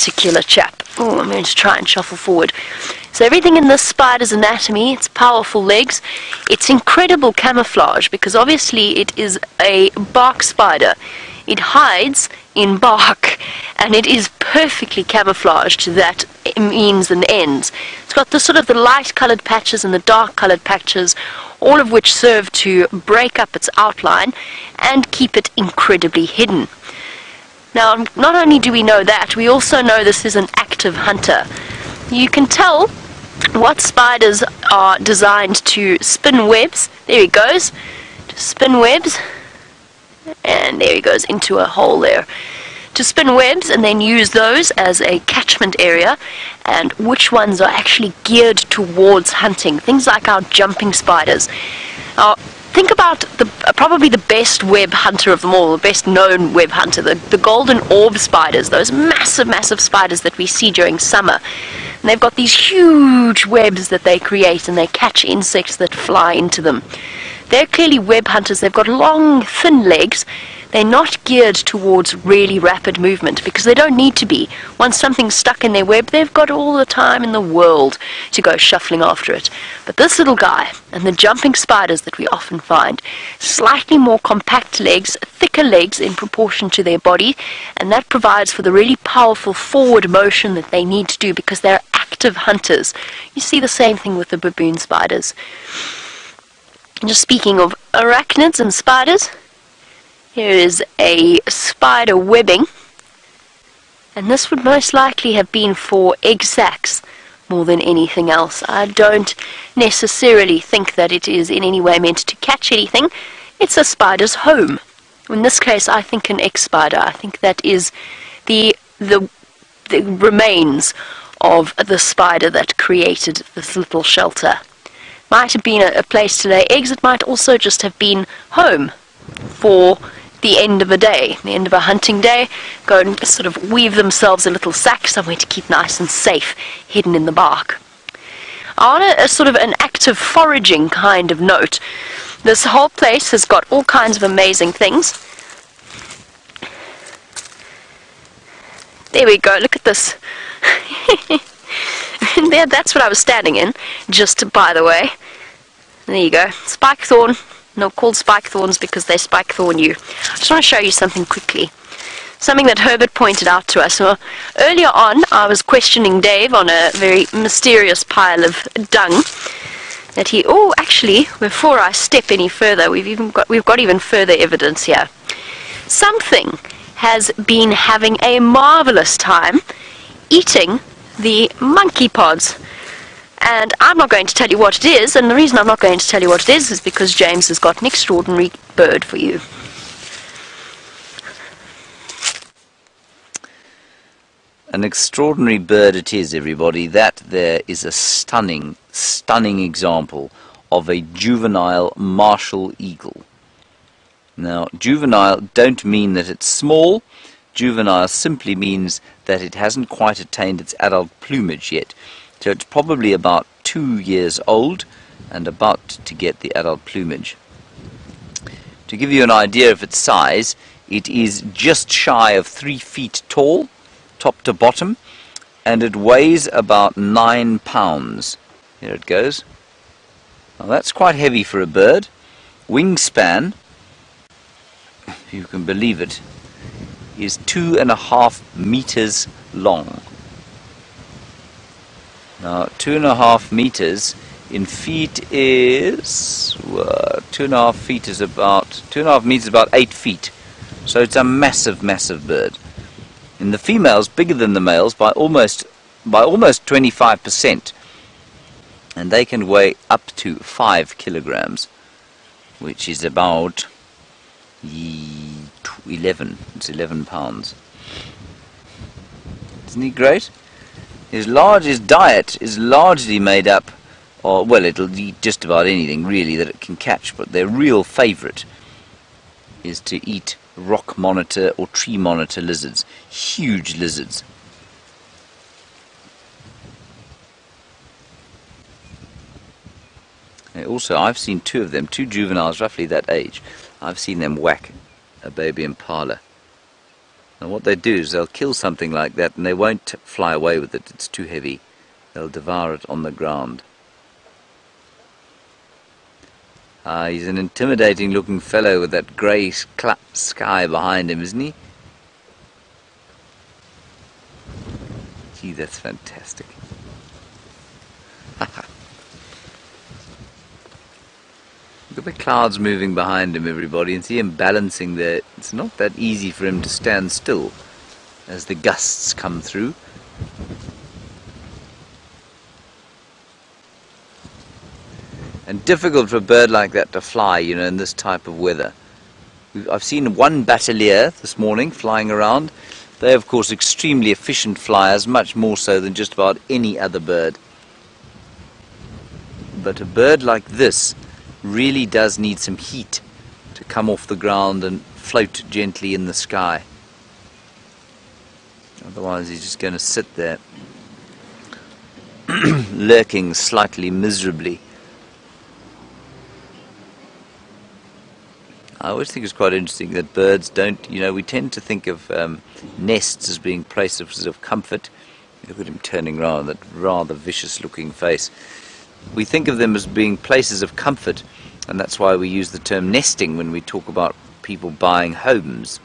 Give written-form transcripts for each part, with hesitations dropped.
particular chap. Oh, I'm going to try and shuffle forward. So everything in this spider's anatomy, its powerful legs, its incredible camouflage, because obviously it is a bark spider. It hides in bark, and it is perfectly camouflaged to that means and ends. It's got the sort of the light-coloured patches and the dark-coloured patches, all of which serve to break up its outline and keep it incredibly hidden. Now, not only do we know that, we also know this is an active hunter. You can tell what spiders are designed to spin webs. There he goes, to spin webs, and there he goes into a hole there. To spin webs and then use those as a catchment area, and which ones are actually geared towards hunting. Things like our jumping spiders. Now, think about probably the best web hunter of them all, the best known web hunter, the golden orb spiders, those massive, massive spiders that we see during summer. And they've got these huge webs that they create, and they catch insects that fly into them. They're clearly web hunters. They've got long, thin legs. They're not geared towards really rapid movement because they don't need to be. Once something's stuck in their web, they've got all the time in the world to go shuffling after it. But this little guy and the jumping spiders that we often find, slightly more compact legs, thicker legs in proportion to their body, and that provides for the really powerful forward motion that they need to do because they're active hunters. You see the same thing with the baboon spiders. And just speaking of arachnids and spiders, here is a spider webbing, and this would most likely have been for egg sacs more than anything else. I don't necessarily think that it is in any way meant to catch anything. It's a spider's home. In this case, I think an egg spider. I think that is the remains of the spider that created this little shelter. Might have been a place to lay eggs. It might also just have been home for the end of a day, the end of a hunting day. Go and sort of weave themselves a little sack somewhere to keep nice and safe, hidden in the bark. On a sort of an active foraging kind of note, this whole place has got all kinds of amazing things. There we go, look at this. There, that's what I was standing in, just by the way. There you go, spike thorn. No, called spike thorns because they spike thorn you. I just want to show you something quickly. Something that Herbert pointed out to us. Well, earlier on, I was questioning Dave on a very mysterious pile of dung that he. Oh, actually, before I step any further, we've got even further evidence here. Something has been having a marvelous time eating the monkey pods. And I'm not going to tell you what it is, and the reason I'm not going to tell you what it is because James has got an extraordinary bird for you. An extraordinary bird it is, everybody. That there is a stunning, stunning example of a juvenile martial eagle. Now, juvenile don't mean that it's small. Juvenile simply means that it hasn't quite attained its adult plumage yet. So it's probably about 2 years old and about to get the adult plumage. To give you an idea of its size, it is just shy of 3 feet tall, top to bottom, and it weighs about 9 pounds. Here it goes. Now that's quite heavy for a bird. Wingspan, if you can believe it, is 2.5 meters long. Now, 2.5 meters in feet is 2.5 feet is about 2.5 meters, about 8 feet. So it's a massive, massive bird. And the females bigger than the males by almost 25%, and they can weigh up to 5 kilograms, which is about 11. It's 11 pounds. Isn't he great? His diet is largely made up, or well, it'll eat just about anything really that it can catch, but their real favourite is to eat rock monitor or tree monitor lizards, huge lizards. Also, I've seen 2 of them, 2 juveniles roughly that age. I've seen them whack a baby impala. And what they do is they'll kill something like that and they won't fly away with it. It's too heavy. They'll devour it on the ground. He's an intimidating looking fellow with that grey sky behind him, isn't he? Gee, that's fantastic. Look at the clouds moving behind him, everybody, and see him balancing there. It's not that easy for him to stand still as the gusts come through. And difficult for a bird like that to fly, you know, in this type of weather. I've seen one batelier this morning flying around. They're, of course, extremely efficient flyers, much more so than just about any other bird. But a bird like this really does need some heat to come off the ground and float gently in the sky. Otherwise he's just going to sit there lurking slightly miserably. I always think it's quite interesting that birds don't, you know, we tend to think of nests as being places of comfort. Look at him turning around, that rather vicious looking face. We think of them as being places of comfort, and that's why we use the term nesting when we talk about people buying homes.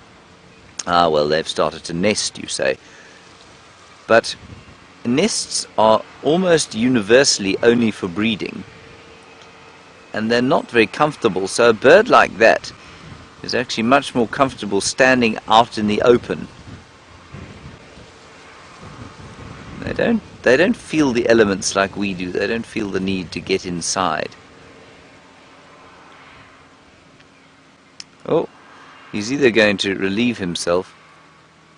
Ah, well, they've started to nest, you say. But nests are almost universally only for breeding, and they're not very comfortable, so a bird like that is actually much more comfortable standing out in the open. They don't feel the elements like we do. They don't feel the need to get inside. Oh, he's either going to relieve himself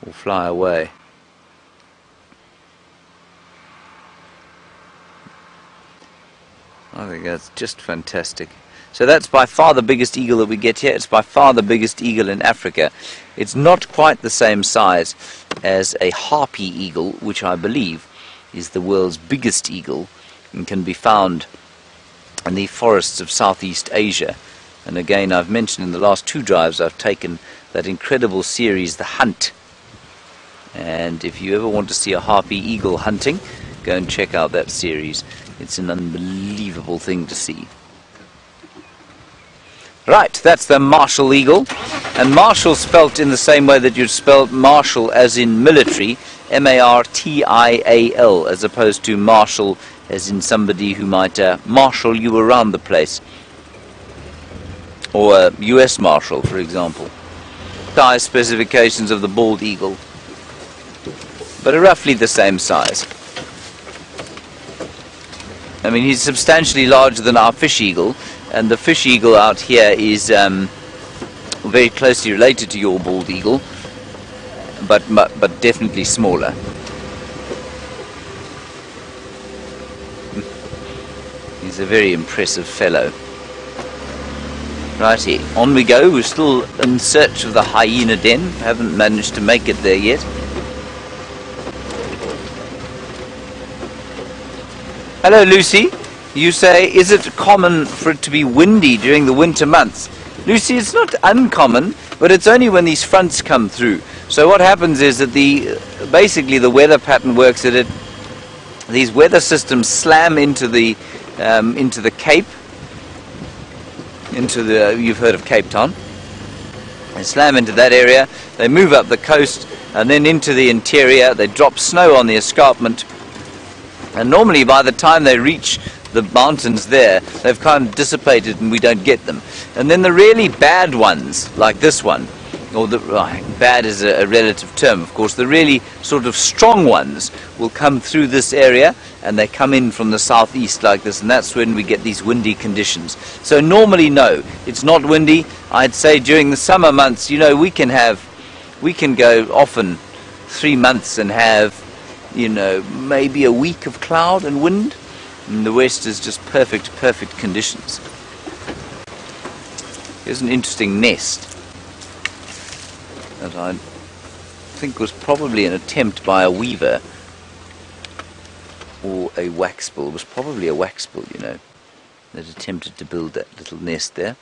or fly away. I think that's just fantastic. So that's by far the biggest eagle that we get here. It's by far the biggest eagle in Africa. It's not quite the same size as a harpy eagle, which I believe is the world's biggest eagle and can be found in the forests of Southeast Asia. And again, I've mentioned in the last two drives I've taken that incredible series, The Hunt. And if you ever want to see a harpy eagle hunting, go and check out that series. It's an unbelievable thing to see. Right, that's the martial eagle. And martial spelt in the same way that you'd spell martial as in military, M-A-R-T-I-A-L, as opposed to marshal as in somebody who might marshal you around the place. Or a US Marshal, for example. Size specifications of the bald eagle, but are roughly the same size. I mean, he's substantially larger than our fish eagle, and the fish eagle out here is very closely related to your bald eagle, but definitely smaller. He's a very impressive fellow. Righty, on we go. We're still in search of the hyena den. Haven't managed to make it there yet. Hello, Lucy. You say, is it common for it to be windy during the winter months? Lucy, it's not uncommon, but it's only when these fronts come through. So what happens is that basically the weather pattern works at it. These weather systems slam into the Cape. You've heard of Cape Town. They slam into that area, they move up the coast and then into the interior, they drop snow on the escarpment, and normally by the time they reach the mountains there, they've kind of dissipated and we don't get them. And then the really bad ones, like this one, or bad is a relative term, of course, the really sort of strong ones will come through this area, and they come in from the southeast like this, and that's when we get these windy conditions. So normally, no, it's not windy. I'd say during the summer months, you know, we can go often 3 months and have, you know, maybe a week of cloud and wind, and the west is just perfect conditions. Here's an interesting nest that I think was probably an attempt by a weaver or a waxbill. It was probably a waxbill, you know, that attempted to build that little nest there.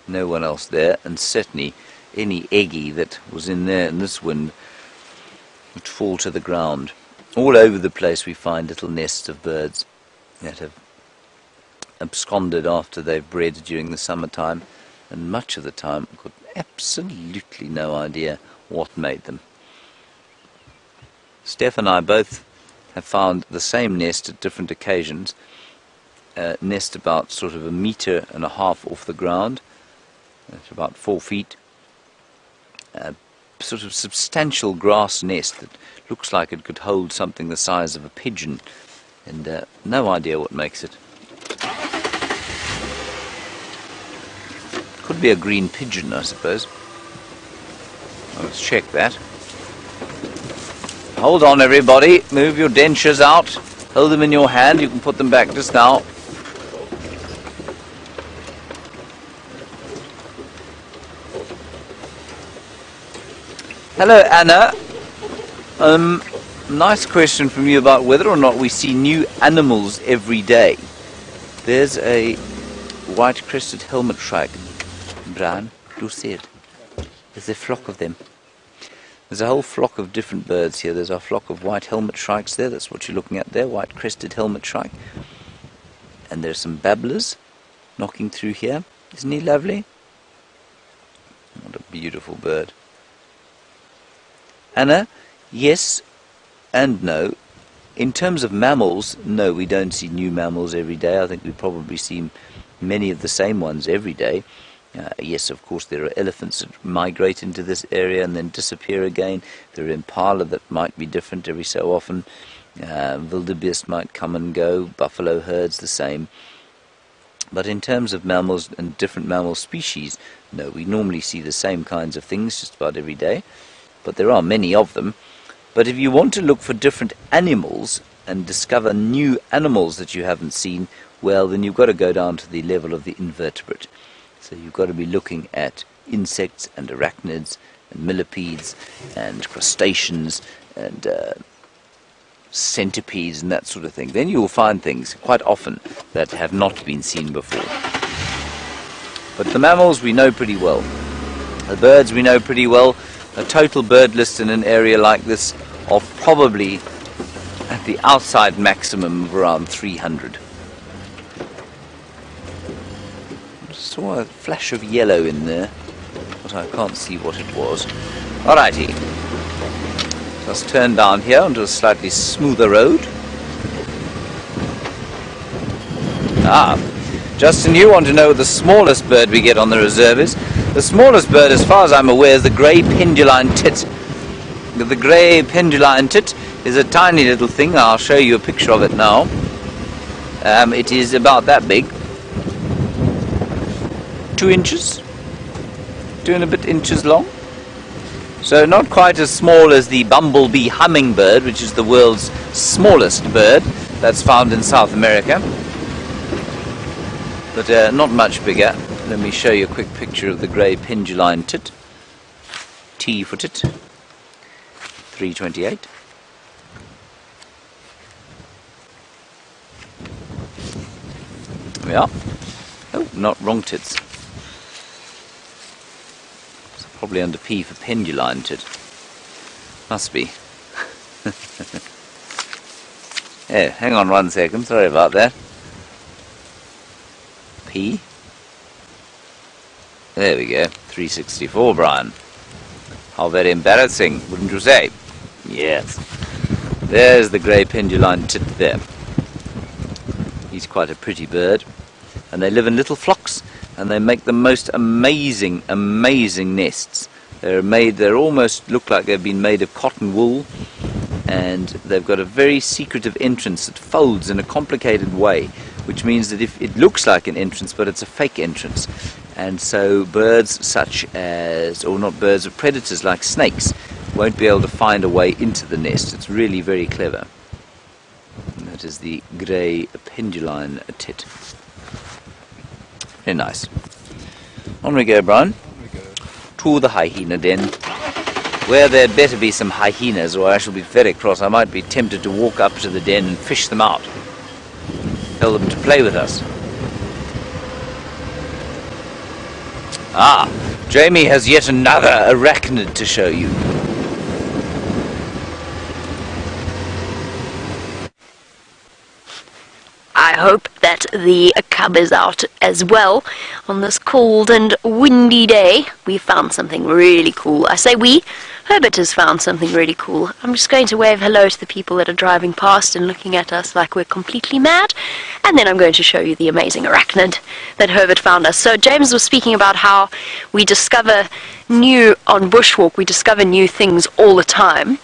No one else there, and certainly any eggy that was in there in this wind would fall to the ground. All over the place we find little nests of birds that have absconded after they've bred during the summertime, and much of the time I've got absolutely no idea what made them. Steph and I both have found the same nest at different occasions. Nest about sort of 1.5 meters off the ground, at about 4 feet. Sort of substantial grass nest that looks like it could hold something the size of a pigeon, and no idea what makes it. Could be a green pigeon, I suppose. Well, let's check that. Hold on, everybody. Move your dentures out. Hold them in your hand. You can put them back just now. Hello, Anna. Nice question from you about whether or not we see new animals every day. There's a white-crested helmet shrike. Brian, do you see it? There's a flock of them. There's a whole flock of different birds here. There's a flock of white helmet shrikes there. That's what you're looking at there, white-crested helmet shrike. And there's some babblers knocking through here. Isn't he lovely? What a beautiful bird. Anna, yes and no. In terms of mammals, no, we don't see new mammals every day. I think we probably see many of the same ones every day. Yes, of course, there are elephants that migrate into this area and then disappear again. There are impala that might be different every so often. Wildebeest might come and go. Buffalo herds the same. But in terms of mammals and different mammal species, no, we normally see the same kinds of things just about every day. But there are many of them. But if you want to look for different animals and discover new animals that you haven't seen, well, then you've got to go down to the level of the invertebrate. So you've got to be looking at insects and arachnids and millipedes and crustaceans and centipedes and that sort of thing. Then you will find things quite often that have not been seen before. But the mammals we know pretty well. The birds we know pretty well. A total bird list in an area like this of probably at the outside maximum of around 300. I saw a flash of yellow in there, but I can't see what it was. Alrighty, let's turn down here onto a slightly smoother road. Justin, you want to know what the smallest bird we get on the reserve is? The smallest bird, as far as I'm aware, is the grey penduline tit. The grey penduline tit is a tiny little thing. I'll show you a picture of it now. It is about that big. 2 inches. 2 and a bit inches long. So not quite as small as the bumblebee hummingbird, which is the world's smallest bird. That's found in South America. But not much bigger. Let me show you a quick picture of the grey penduline tit. T for tit. 328. There we are. Oh, not wrong tits. It's probably under P for penduline tit. Must be. Yeah, hang on 1 second. Sorry about that. P. There we go, 364, Brian. How very embarrassing, wouldn't you say? Yes. There's the grey penduline tit there. He's quite a pretty bird. And they live in little flocks, and they make the most amazing, amazing nests. They almost look like they've been made of cotton wool, and they've got a very secretive entrance that folds in a complicated way, which means that if it looks like an entrance, but it's a fake entrance. And so birds such as, or not birds, but predators like snakes won't be able to find a way into the nest. It's really very clever. And that is the grey penduline tit. Very nice. On we go, Brian. To the hyena den, where there'd better be some hyenas, or I shall be very cross. I might be tempted to walk up to the den and fish them out. Tell them to play with us. Jamie has yet another arachnid to show you. I hope that the cub is out as well. On this cold and windy day, we found something really cool. I say we, Herbert has found something really cool. I'm just going to wave hello to the people that are driving past and looking at us like we're completely mad, and then I'm going to show you the amazing arachnid that Herbert found us. So James was speaking about how we discover on bushwalk, we discover new things all the time.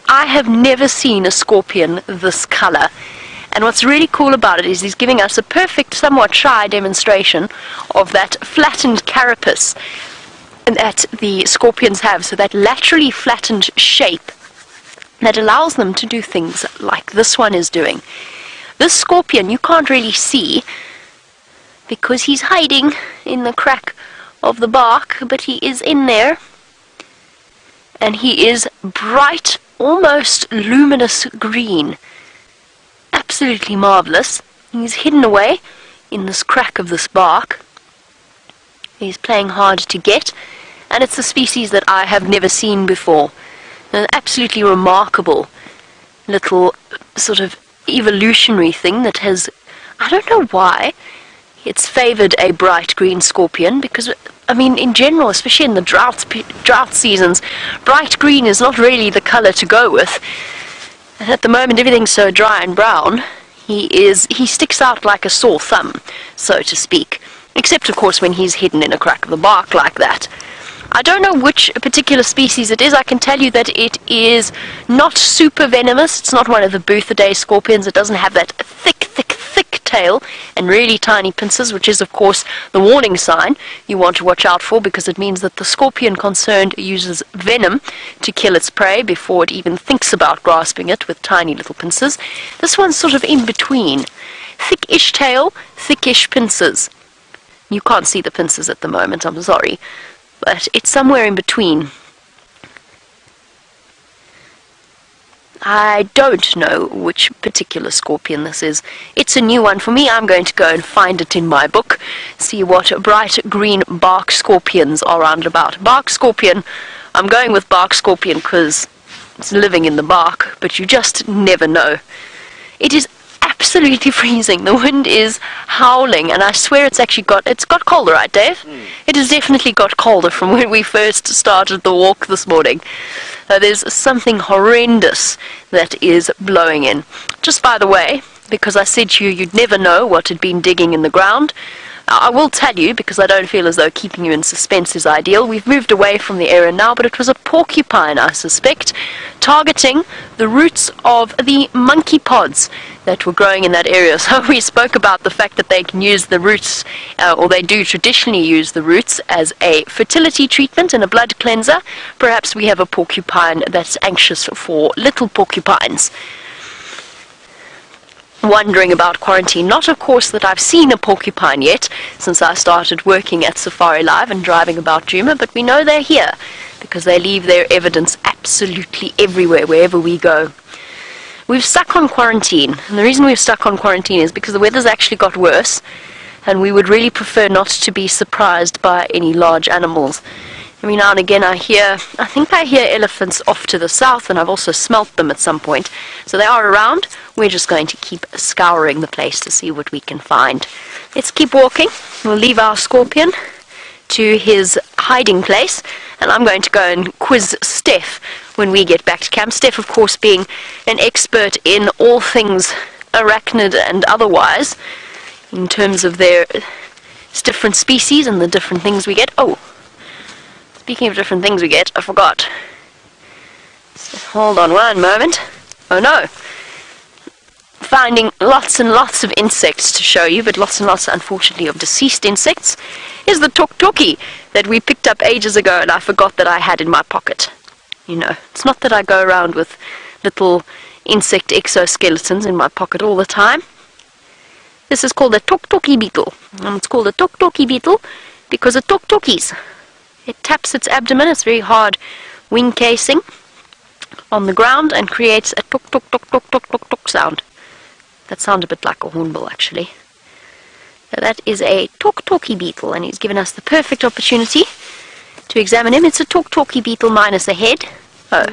I have never seen a scorpion this color. And what's really cool about it is he's giving us a perfect, somewhat shy demonstration of that flattened carapace that the scorpions have, so that laterally flattened shape that allows them to do things like this one is doing. This scorpion you can't really see because he's hiding in the crack of the bark, but he is in there, and he is bright, almost luminous green. Absolutely marvelous. He's hidden away in this crack of this bark. He's playing hard to get, and it's a species that I have never seen before. An absolutely remarkable little sort of evolutionary thing that has, I don't know why, it's favored a bright green scorpion, because, I mean, in general, especially in the drought seasons, bright green is not really the color to go with. And at the moment, everything's so dry and brown, he sticks out like a sore thumb, so to speak. Except, of course, when he's hidden in a crack of the bark like that. I don't know which particular species it is. I can tell you that it is not super venomous. It's not one of the Buthidae scorpions. It doesn't have that thick tail and really tiny pincers, which is, of course, the warning sign you want to watch out for, because it means that the scorpion concerned uses venom to kill its prey before it even thinks about grasping it with tiny little pincers. This one's sort of in between. Thickish tail, thickish pincers. You can't see the pincers at the moment, I'm sorry, but it's somewhere in between. I don't know which particular scorpion this is. It's a new one for me. I'm going to go and find it in my book, see what bright green bark scorpions are round about. Bark scorpion, I'm going with bark scorpion because it's living in the bark, but you just never know. It is absolutely freezing. The wind is howling, and I swear it's got colder, right, Dave? It has definitely got colder from when we first started the walk this morning. There's something horrendous that is blowing in. Just by the way, because I said to you you'd never know what had been digging in the ground, I will tell you, because I don't feel as though keeping you in suspense is ideal. We've moved away from the area now, but it was a porcupine, I suspect, targeting the roots of the monkey pods that were growing in that area. So we spoke about the fact that they can use the roots, or they do traditionally use the roots as a fertility treatment and a blood cleanser. Perhaps we have a porcupine that's anxious for little porcupines. Wondering about quarantine. Not, of course, that I've seen a porcupine yet, since I started working at Safari Live and driving about Djuma, but we know they're here, because they leave their evidence absolutely everywhere, wherever we go. We've stuck on quarantine, and the reason we've stuck on quarantine is because the weather's actually got worse, and we would really prefer not to be surprised by any large animals. Every now and again I think I hear elephants off to the south, and I've also smelt them at some point. So they are around. We're just going to keep scouring the place to see what we can find. Let's keep walking. We'll leave our scorpion to his hiding place, and I'm going to go and quiz Steph when we get back to camp. Steph, of course, being an expert in all things arachnid and otherwise, in terms of their different species and the different things we get. Oh, speaking of different things we get, I forgot. Hold on one moment. Oh no. Finding lots and lots of insects to show you, but lots and lots, unfortunately, of deceased insects, is the tuk-tuki that we picked up ages ago and I forgot that I had in my pocket. You know, it's not that I go around with little insect exoskeletons in my pocket all the time. This is called a tuk-tuki beetle. And it's called a tuk-tuki beetle because it tuk-tukis. It taps its abdomen, its very hard wing casing, on the ground and creates a tuk-tuk-tuk-tuk-tuk-tuk-tuk sound. That sounds a bit like a hornbill, actually. So that is a talky beetle, and he's given us the perfect opportunity to examine him. It's a talky beetle minus a head. Oh,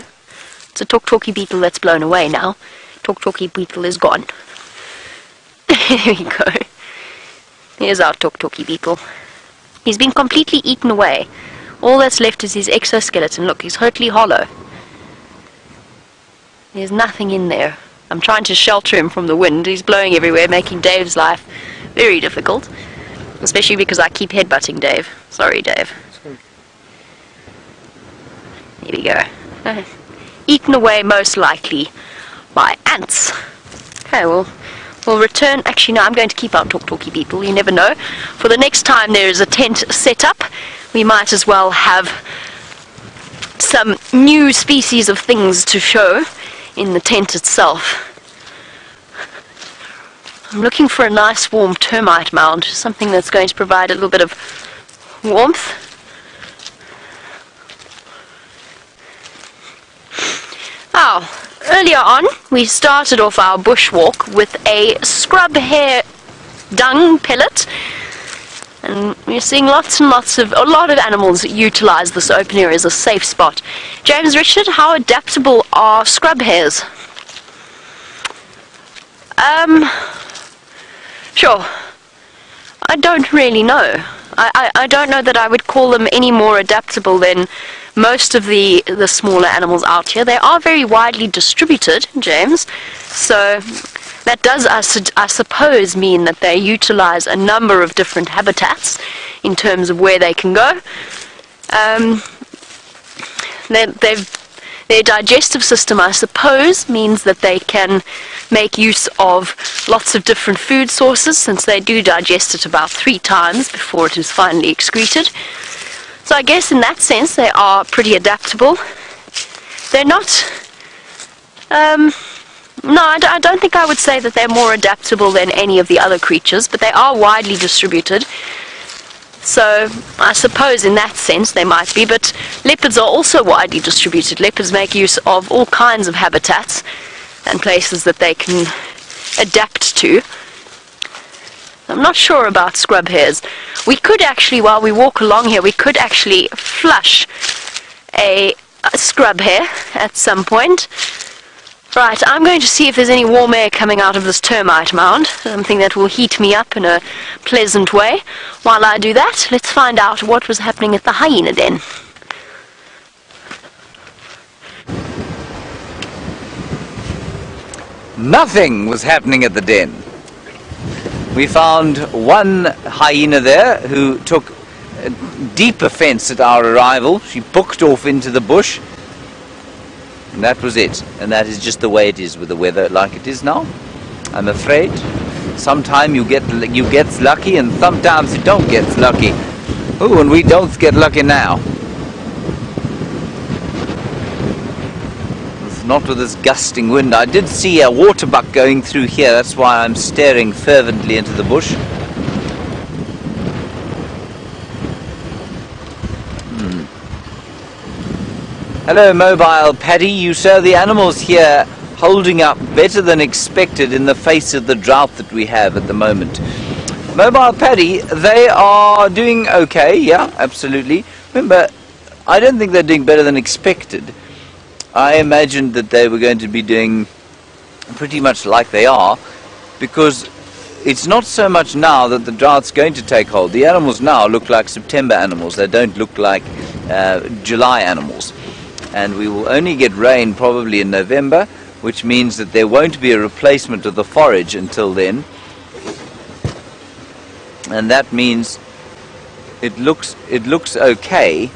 it's a talky beetle that's blown away now. Talky beetle is gone. There we go. Here's our talky beetle. He's been completely eaten away. All that's left is his exoskeleton. Look, he's totally hollow. There's nothing in there. I'm trying to shelter him from the wind. He's blowing everywhere, making Dave's life very difficult. Especially because I keep headbutting Dave. Sorry, Dave. There we go. Eaten away most likely by ants. Okay, we'll return. Actually, no, I'm going to keep our talky beetle. You never know. For the next time there is a tent set up, we might as well have some new species of things to show in the tent itself. I'm looking for a nice warm termite mound, something that's going to provide a little bit of warmth. Now, earlier on we started off our bushwalk with a scrub hare dung pellet, and we're seeing a lot of animals utilize this open area as a safe spot. James Richard, how adaptable are scrub hares? Sure. I don't really know. I don't know that I would call them any more adaptable than most of the smaller animals out here. They are very widely distributed, James, so that does, I suppose, mean that they utilize a number of different habitats in terms of where they can go. Their digestive system, I suppose, means that they can make use of lots of different food sources, since they do digest it about 3 times before it is finally excreted. So I guess in that sense they are pretty adaptable. They're not... no, I don't think I would say that they're more adaptable than any of the other creatures, but they are widely distributed. So I suppose in that sense they might be, but leopards are also widely distributed. Leopards make use of all kinds of habitats and places that they can adapt to. I'm not sure about scrub hares. We could actually, while we walk along here, we could actually flush a scrub hare at some point. Right, I'm going to see if there's any warm air coming out of this termite mound, something that will heat me up in a pleasant way. While I do that, let's find out what was happening at the hyena den. Nothing was happening at the den. We found one hyena there who took deep offence at our arrival. She booked off into the bush. And that was it. And that is just the way it is with the weather like it is now. I'm afraid. Sometimes you get lucky and sometimes you don't get lucky. Oh, and we don't get lucky now. It's not with this gusting wind. I did see a waterbuck going through here. That's why I'm staring fervently into the bush. Hello, Mobile Paddy. You saw the animals here holding up better than expected in the face of the drought that we have at the moment. Mobile Paddy, they are doing okay, yeah, absolutely. Remember, I don't think they're doing better than expected. I imagined that they were going to be doing pretty much like they are, because it's not so much now that the drought's going to take hold. The animals now look like September animals. They don't look like July animals. And we will only get rain probably in November, which means that there won't be a replacement of the forage until then. And that means it looks okay.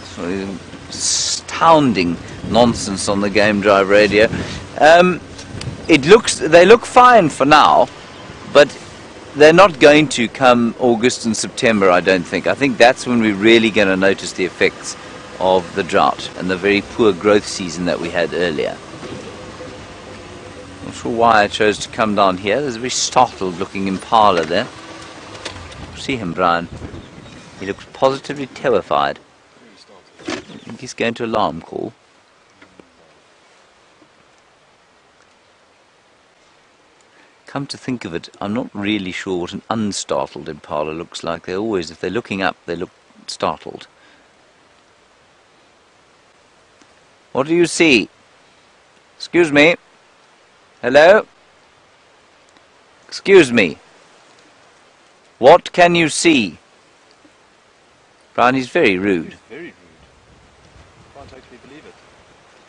So astounding nonsense on the Game Drive radio. They look fine for now, but they're not going to come August and September, I don't think. I think that's when we're really going to notice the effects of the drought and the very poor growth season that we had earlier. Not sure why I chose to come down here. There's a very startled looking impala there. See him, Brian? He looks positively terrified. I think he's going to alarm call. Come to think of it, I'm not really sure what an unstartled impala looks like. They always, if they're looking up, they look startled. What do you see? Excuse me. Hello? Excuse me. What can you see? Brian, he's very rude. He's very rude. Can't actually believe it.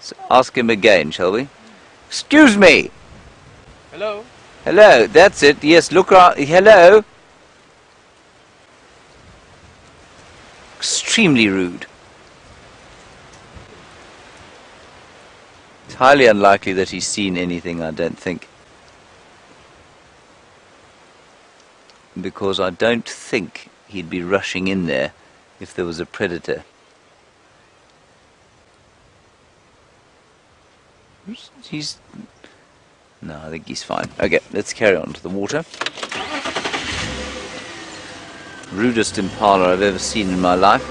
So ask him again, shall we? Excuse me. Hello? Hello, that's it. Yes, look around. Hello? Extremely rude. It's highly unlikely that he's seen anything, I don't think. Because I don't think he'd be rushing in there if there was a predator. He's... No, I think he's fine. Okay, let's carry on to the water. Rudest impala I've ever seen in my life.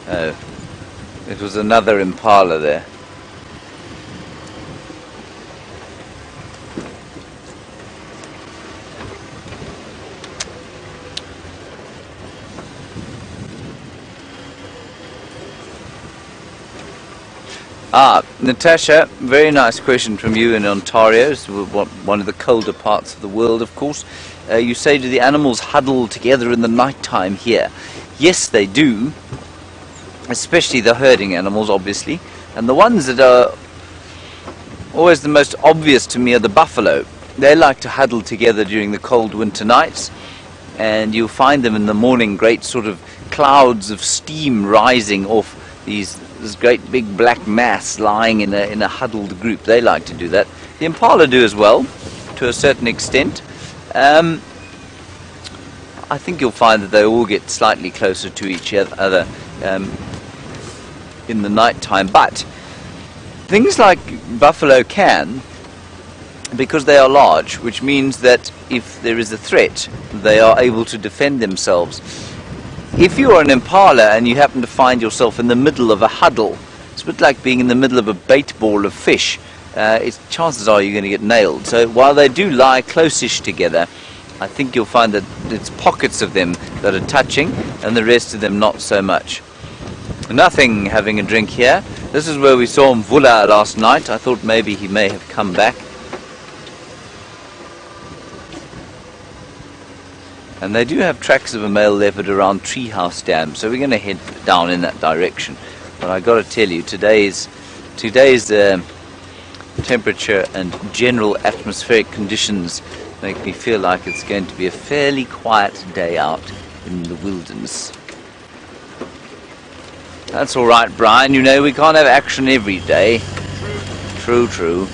Oh, it was another impala there. Natasha, very nice question from you in Ontario. It's one of the colder parts of the world, of course. You say, do the animals huddle together in the night time here? Yes, they do, especially the herding animals, obviously. And the ones that are always the most obvious to me are the buffalo. They like to huddle together during the cold winter nights, and you'll find them in the morning, great sort of clouds of steam rising off this great big black mass lying in a huddled group. They like to do that. The impala do as well, to a certain extent. I think you'll find that they all get slightly closer to each other in the night time. But things like buffalo can, because they are large, which means that if there is a threat, they are able to defend themselves. If you are an impala and you happen to find yourself in the middle of a huddle, it's a bit like being in the middle of a bait ball of fish. Chances are you're going to get nailed. So while they do lie close-ish together, I think you'll find that it's pockets of them that are touching and the rest of them not so much. Nothing having a drink here. This is where we saw Mvula last night. I thought maybe he may have come back. And they do have tracks of a male leopard around Treehouse Dam, so we're going to head down in that direction. But I got to tell you, today's temperature and general atmospheric conditions make me feel like it's going to be a fairly quiet day out in the wilderness. That's all right, Brian. You know we can't have action every day. True, true.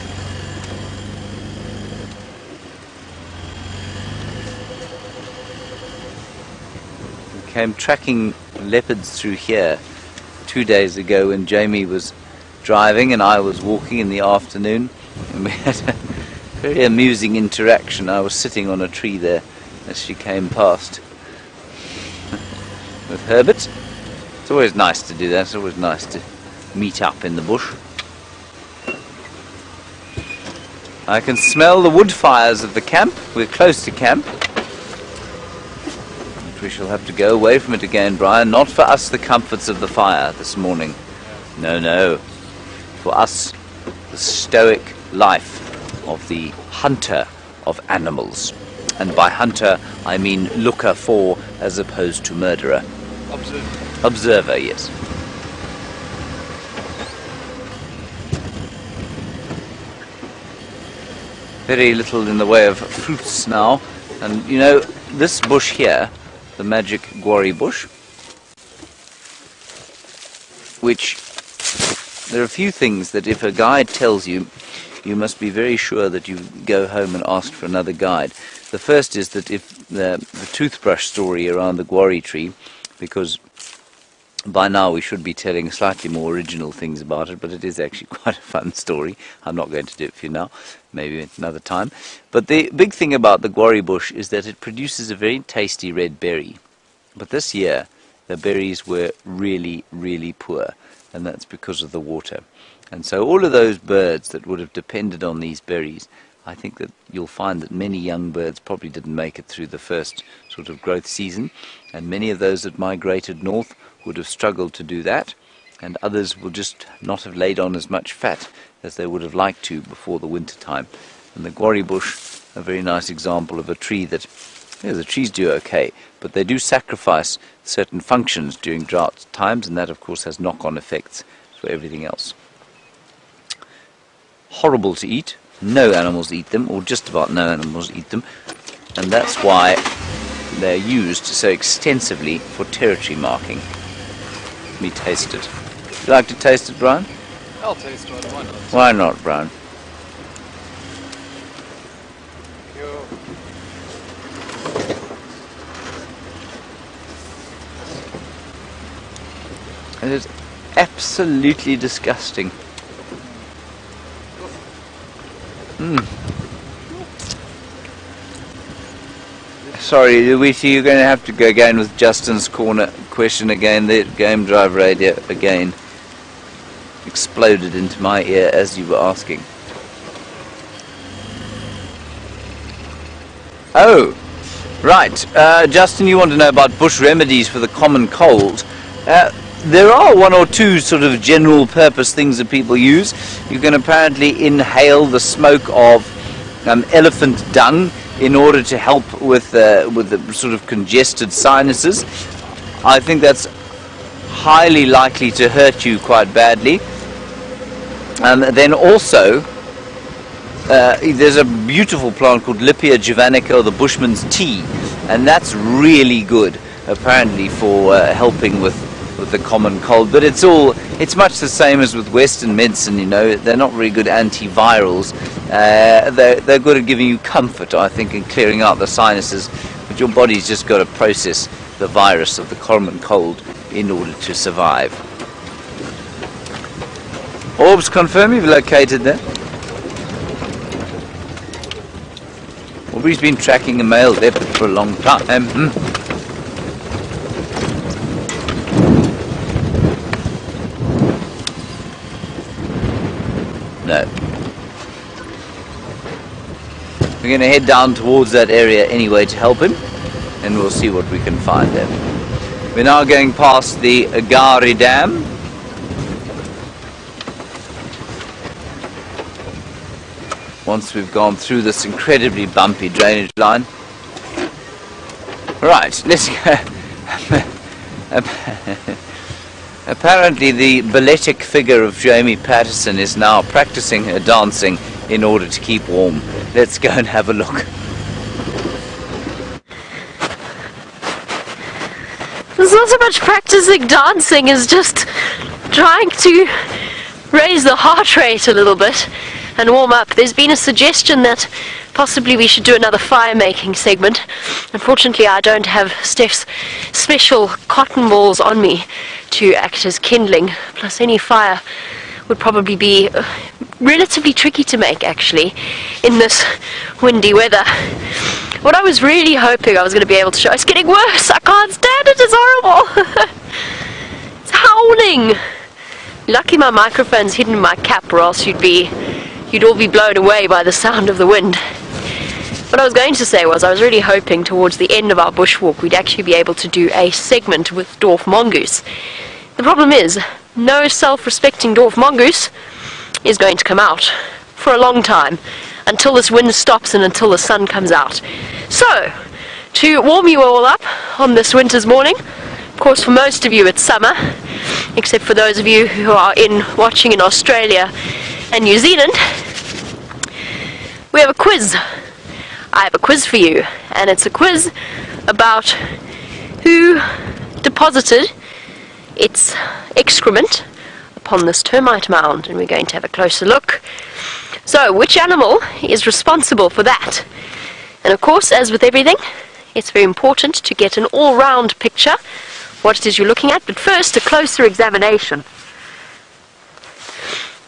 Came tracking leopards through here 2 days ago when Jamie was driving and I was walking in the afternoon, and we had a very amusing interaction. I was sitting on a tree there as she came past with Herbert. It's always nice to do that. It's always nice to meet up in the bush. I can smell the wood fires of the camp. We're close to camp. We shall have to go away from it again, Brian. Not for us the comforts of the fire this morning. No, no. For us, the stoic life of the hunter of animals. And by hunter, I mean looker for as opposed to murderer. Observer. Observer, yes. Very little in the way of fruits now. And you know, this bush here, the magic guarri bush, which there are a few things that if a guide tells you, you must be very sure that you go home and ask for another guide. The first is that if the toothbrush story around the guarri tree, because by now we should be telling slightly more original things about it, but it is actually quite a fun story. I'm not going to do it for you now, maybe another time. But the big thing about the guarri bush is that it produces a very tasty red berry. But this year the berries were really, really poor, and that's because of the water. And so all of those birds that would have depended on these berries, I think that you'll find that many young birds probably didn't make it through the first sort of growth season, and many of those that migrated north would have struggled to do that, and others will just not have laid on as much fat as they would have liked to before the winter time. And the guarri bush, a very nice example of a tree that, the trees do okay, but they do sacrifice certain functions during drought times, and that of course has knock-on effects for everything else. Horrible to eat. No animals eat them, or just about no animals eat them, and that's why they're used so extensively for territory marking. Let me taste it. Would you like to taste it, Brian? I'll taste it, why not? Why not, Brian? It is absolutely disgusting. Sorry, Luigi, you're going to have to go again with Justin's corner question again. The game drive radio again exploded into my ear as you were asking. Oh, right. Justin, you want to know about bush remedies for the common cold. There are one or two sort of general purpose things that people use. You can apparently inhale the smoke of elephant dung in order to help with the sort of congested sinuses. I think that's highly likely to hurt you quite badly. Then also, there's a beautiful plant called Lipia javanica, or the bushman's tea, and that's really good, apparently, for helping with the common cold. But it's much the same as with Western medicine, you know. They're not really good antivirals. They're good at giving you comfort, I think, and clearing out the sinuses, but your body's just got to process the virus of the common cold in order to survive. Orbs, confirm you've located that? Aubrey's been tracking a male leopard for a long time. No. We're going to head down towards that area anyway to help him, and we'll see what we can find there. We're now going past the Agari Dam. Once we've gone through this incredibly bumpy drainage line. Right, let's go. Apparently the balletic figure of Jamie Patterson is now practicing her dancing in order to keep warm. Let's go and have a look. There's not so much practicing dancing as just trying to raise the heart rate a little bit and warm up. There's been a suggestion that possibly we should do another fire making segment. Unfortunately, I don't have Steph's special cotton balls on me to act as kindling, plus any fire would probably be relatively tricky to make, actually, in this windy weather. What I was really hoping I was going to be able to show, it's getting worse, I can't stand it, it's horrible. It's howling. Lucky my microphone's hidden in my cap, or else you'd all be blown away by the sound of the wind. What I was going to say was I was really hoping towards the end of our bushwalk we'd actually be able to do a segment with dwarf mongoose. The problem is, no self-respecting dwarf mongoose is going to come out for a long time, until this wind stops and until the sun comes out. So, to warm you all up on this winter's morning, of course for most of you it's summer, except for those of you who are watching in Australia and New Zealand, we have a quiz. I have a quiz for you, and it's a quiz about who deposited its excrement upon this termite mound, and we're going to have a closer look. So, which animal is responsible for that? And of course, as with everything, it's very important to get an all-round picture of what it is you're looking at, but first a closer examination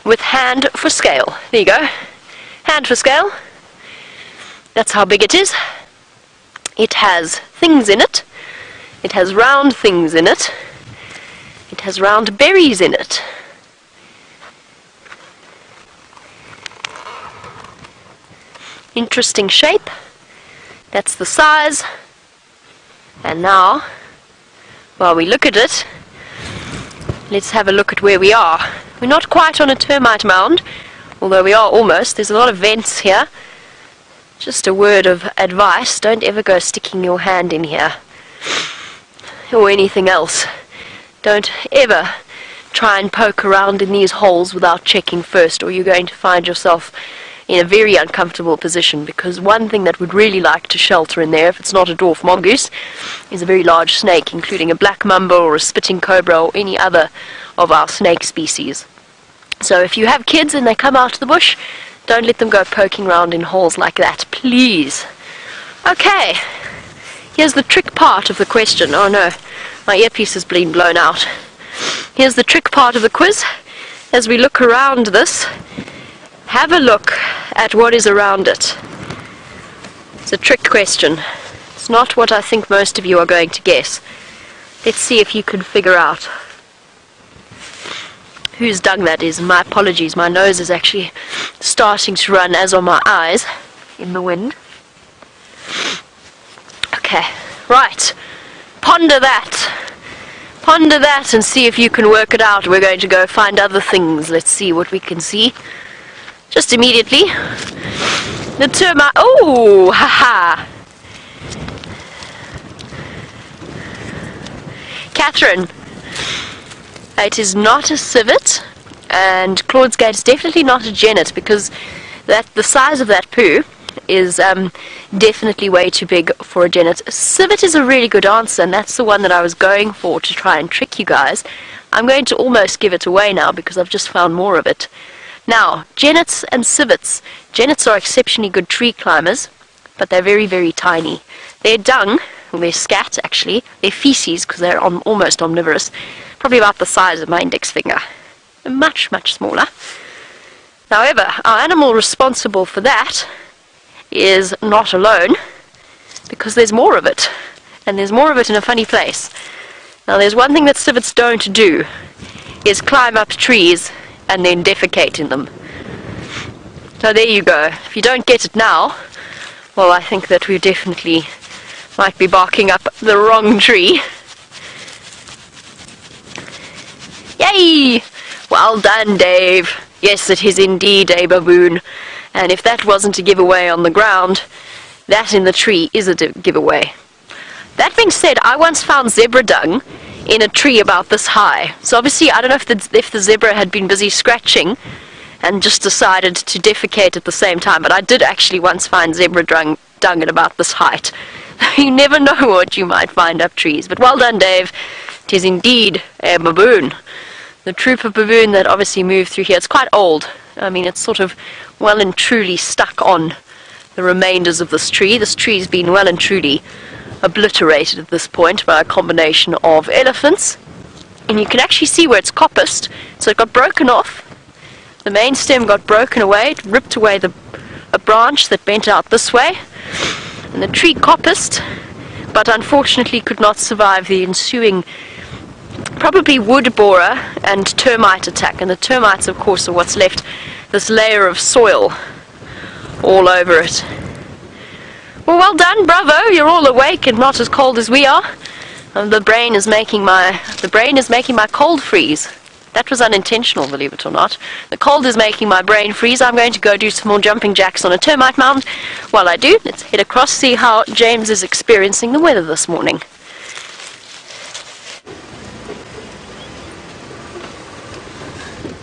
with hand for scale. There you go. Hand for scale. That's how big it is. It has things in it It has round things in it. It has round berries in it. Interesting shape. That's the size. And now, while we look at it, let's have a look at where we are. We're not quite on a termite mound, although we are almost. There's a lot of vents here. Just a word of advice, don't ever go sticking your hand in here or anything else. Don't ever try and poke around in these holes without checking first, or you're going to find yourself in a very uncomfortable position, because one thing that would really like to shelter in there, if it's not a dwarf mongoose, is a very large snake, including a black mamba or a spitting cobra or any other of our snake species. So if you have kids and they come out of the bush, don't let them go poking around in holes like that, please. Okay, here's the trick part of the question. Oh no, my earpiece has been blown out. Here's the trick part of the quiz. As we look around this, have a look at what is around it. It's a trick question. It's not what I think most of you are going to guess. Let's see if you can figure out whose dung that is. My apologies, my nose is actually starting to run, as are my eyes, in the wind. Okay, right. Ponder that. Ponder that and see if you can work it out. We're going to go find other things. Let's see what we can see. Just immediately. The termite. Oh, haha. Catherine. It is not a civet, and Claude's gate is definitely not a genet, because the size of that poo is definitely way too big for a genet. A civet is a really good answer, and that's the one that I was going for to try and trick you guys. I'm going to almost give it away now because I've just found more of it. Now, genets and civets. Genets are exceptionally good tree climbers, but they're very, very tiny. Their dung, or their scat actually, their feces, because they're almost omnivorous, probably about the size of my index finger. They're much, much smaller. However, our animal responsible for that is not alone, because there's more of it, and there's more of it in a funny place. Now, there's one thing that civets don't do, is climb up trees and then defecate in them. So there you go. If you don't get it now, well, I think that we definitely might be barking up the wrong tree. Yay! Well done, Dave. Yes, it is indeed a baboon. And if that wasn't a giveaway on the ground, that in the tree is a giveaway. That being said, I once found zebra dung in a tree about this high. So obviously, I don't know if the zebra had been busy scratching and just decided to defecate at the same time, but I did actually once find zebra dung at about this height. You never know what you might find up trees. But well done, Dave. It is indeed a baboon. The troop of baboon that obviously moved through here. It's quite old. I mean, it's sort of well and truly stuck on the remainders of this tree. This tree's been well and truly obliterated at this point by a combination of elephants. And you can actually see where it's coppiced. So it got broken off. The main stem got broken away. It ripped away a branch that bent out this way. And the tree coppiced, but unfortunately could not survive the ensuing probably wood borer and termite attack. And the termites, of course, are what's left this layer of soil all over it. Well done, bravo! You're all awake and not as cold as we are. The brain is making my cold freeze. That was unintentional, believe it or not. The cold is making my brain freeze. I'm going to go do some more jumping jacks on a termite mound. While I do, let's head across, see how James is experiencing the weather this morning.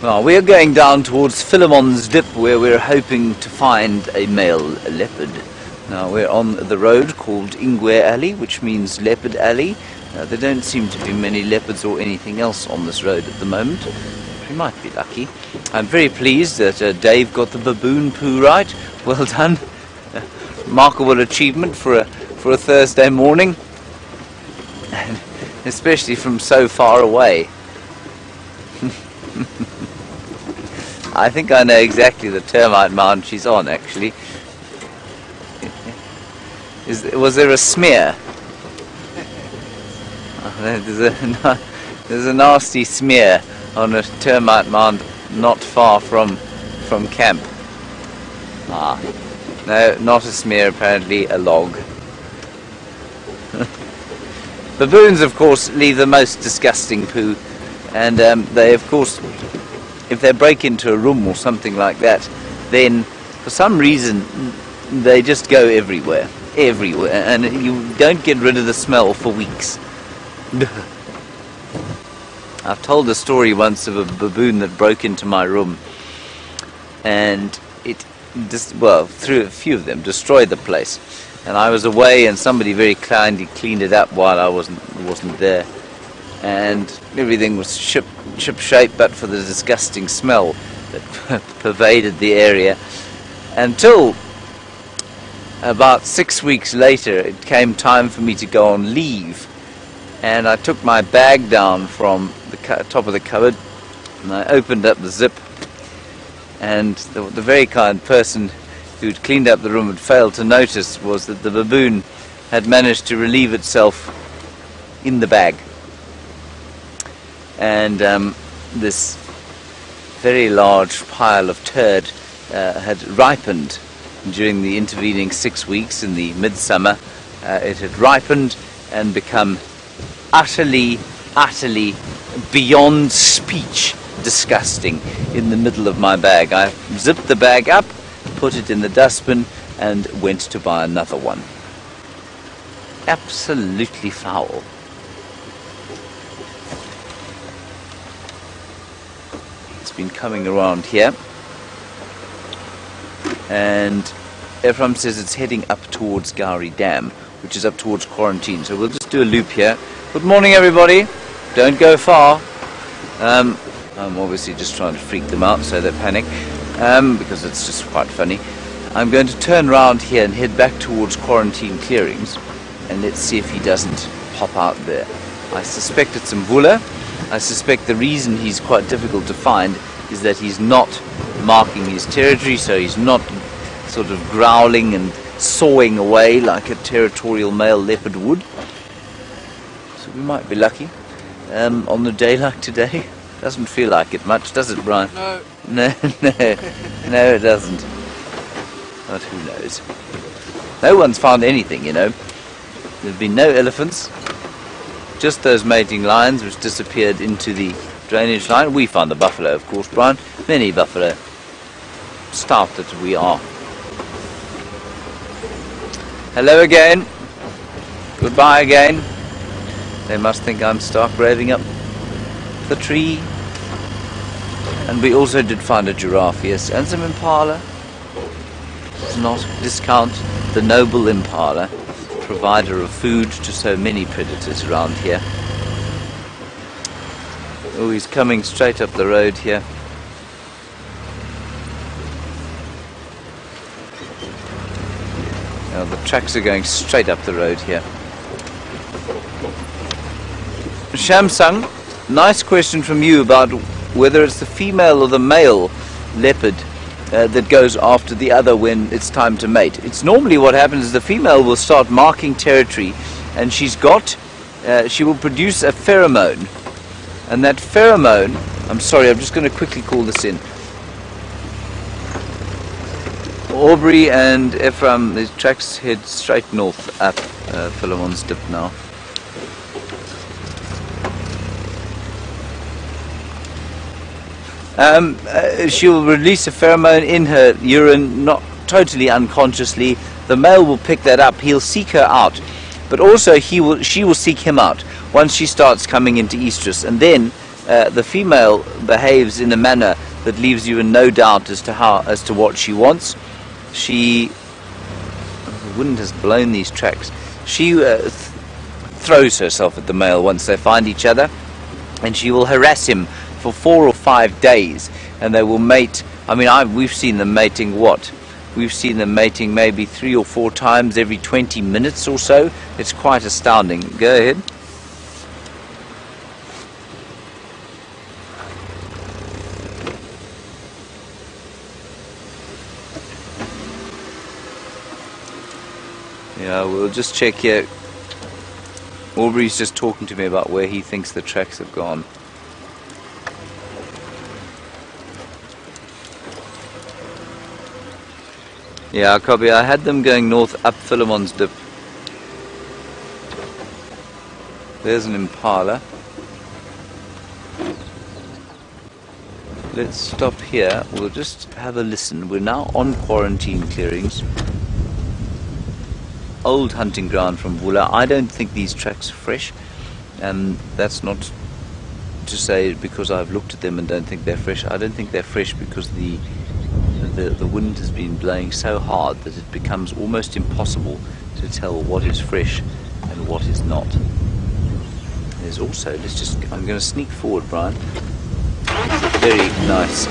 Well, we're going down towards Philemon's Dip, where we're hoping to find a male leopard. Now, we're on the road called Ingwe Alley, which means Leopard Alley. There don't seem to be many leopards or anything else on this road at the moment. We might be lucky. I'm very pleased that Dave got the baboon poo right. Well done. Remarkable achievement for a Thursday morning, especially from so far away. I think I know exactly the termite mound she's on, actually. Was there a smear? There's a nasty smear on a termite mound not far from camp. Ah, no, not a smear, apparently a log. Baboons, of course, leave the most disgusting poo, and they, of course, if they break into a room or something like that, then for some reason they just go everywhere, and you don't get rid of the smell for weeks. I've told a story once of a baboon that broke into my room, and it just, well, through a few of them, destroyed the place. And I was away, and somebody very kindly cleaned it up while I wasn't there, and everything was ship shape, but for the disgusting smell that pervaded the area. Until about 6 weeks later, it came time for me to go on leave, and I took my bag down from the top of the cupboard, and I opened up the zip, and the very kind person who'd cleaned up the room had failed to notice was that the baboon had managed to relieve itself in the bag, and this very large pile of turd had ripened during the intervening 6 weeks in the midsummer. It had ripened and become utterly beyond speech disgusting in the middle of my bag. I zipped the bag up, put it in the dustbin, and went to buy another one. Absolutely foul. It's been coming around here, and Ephraim says it's heading up towards Gowrie Dam, which is up towards Quarantine, so we'll just do a loop here. Good morning, everybody. Don't go far. I'm obviously just trying to freak them out so they panic, because it's just quite funny. I'm going to turn around here and head back towards Quarantine Clearings, and let's see if he doesn't pop out there. I suspect it's Mvula. I suspect the reason he's quite difficult to find is that he's not marking his territory, so he's not sort of growling and sawing away like a territorial male leopard would. So we might be lucky on a day like today. Doesn't feel like it much, does it, Brian? No. No, it doesn't. But who knows? No one's found anything, you know. There've been no elephants, just those mating lions which disappeared into the drainage line. We found the buffalo, of course, Brian. Many buffalo. Starved that we are. Hello again. Goodbye again. They must think I'm stark raving up the tree. And we also did find a giraffe, yes, and some impala. Let's not discount the noble impala, provider of food to so many predators around here. Oh, he's coming straight up the road here. Now the tracks are going straight up the road here. Shamsung, nice question from you about whether it's the female or the male leopard that goes after the other when it's time to mate. It's normally what happens is the female will start marking territory, and she will produce a pheromone, and that pheromone, I'm sorry, I'm just going to quickly call this in. Aubrey and Ephraim, the tracks head straight north up Philemon's Dip now. She will release a pheromone in her urine, not totally unconsciously. The male will pick that up. He'll seek her out, but also she will seek him out once she starts coming into estrus, and then the female behaves in a manner that leaves you in no doubt as to what she wants. The wind has blown these tracks. She throws herself at the male once they find each other, and she will harass him for 4 or 5 days, and they will mate. I mean, we've seen them mating We've seen them mating maybe 3 or 4 times every 20 minutes or so. It's quite astounding. Go ahead. Yeah, we'll just check here Aubrey's just talking to me about where he thinks the tracks have gone. Yeah, copy. I had them going north up Philemon's Dip. There's an impala. Let's stop here. We'll just have a listen. We're now on quarantine clearings. Old hunting ground from Vula. I don't think these tracks are fresh. That's not to say because I've looked at them and don't think they're fresh. I don't think they're fresh because the wind has been blowing so hard that it becomes almost impossible to tell what is fresh and what is not. There's also, I'm going to sneak forward, Brian. There's a very nice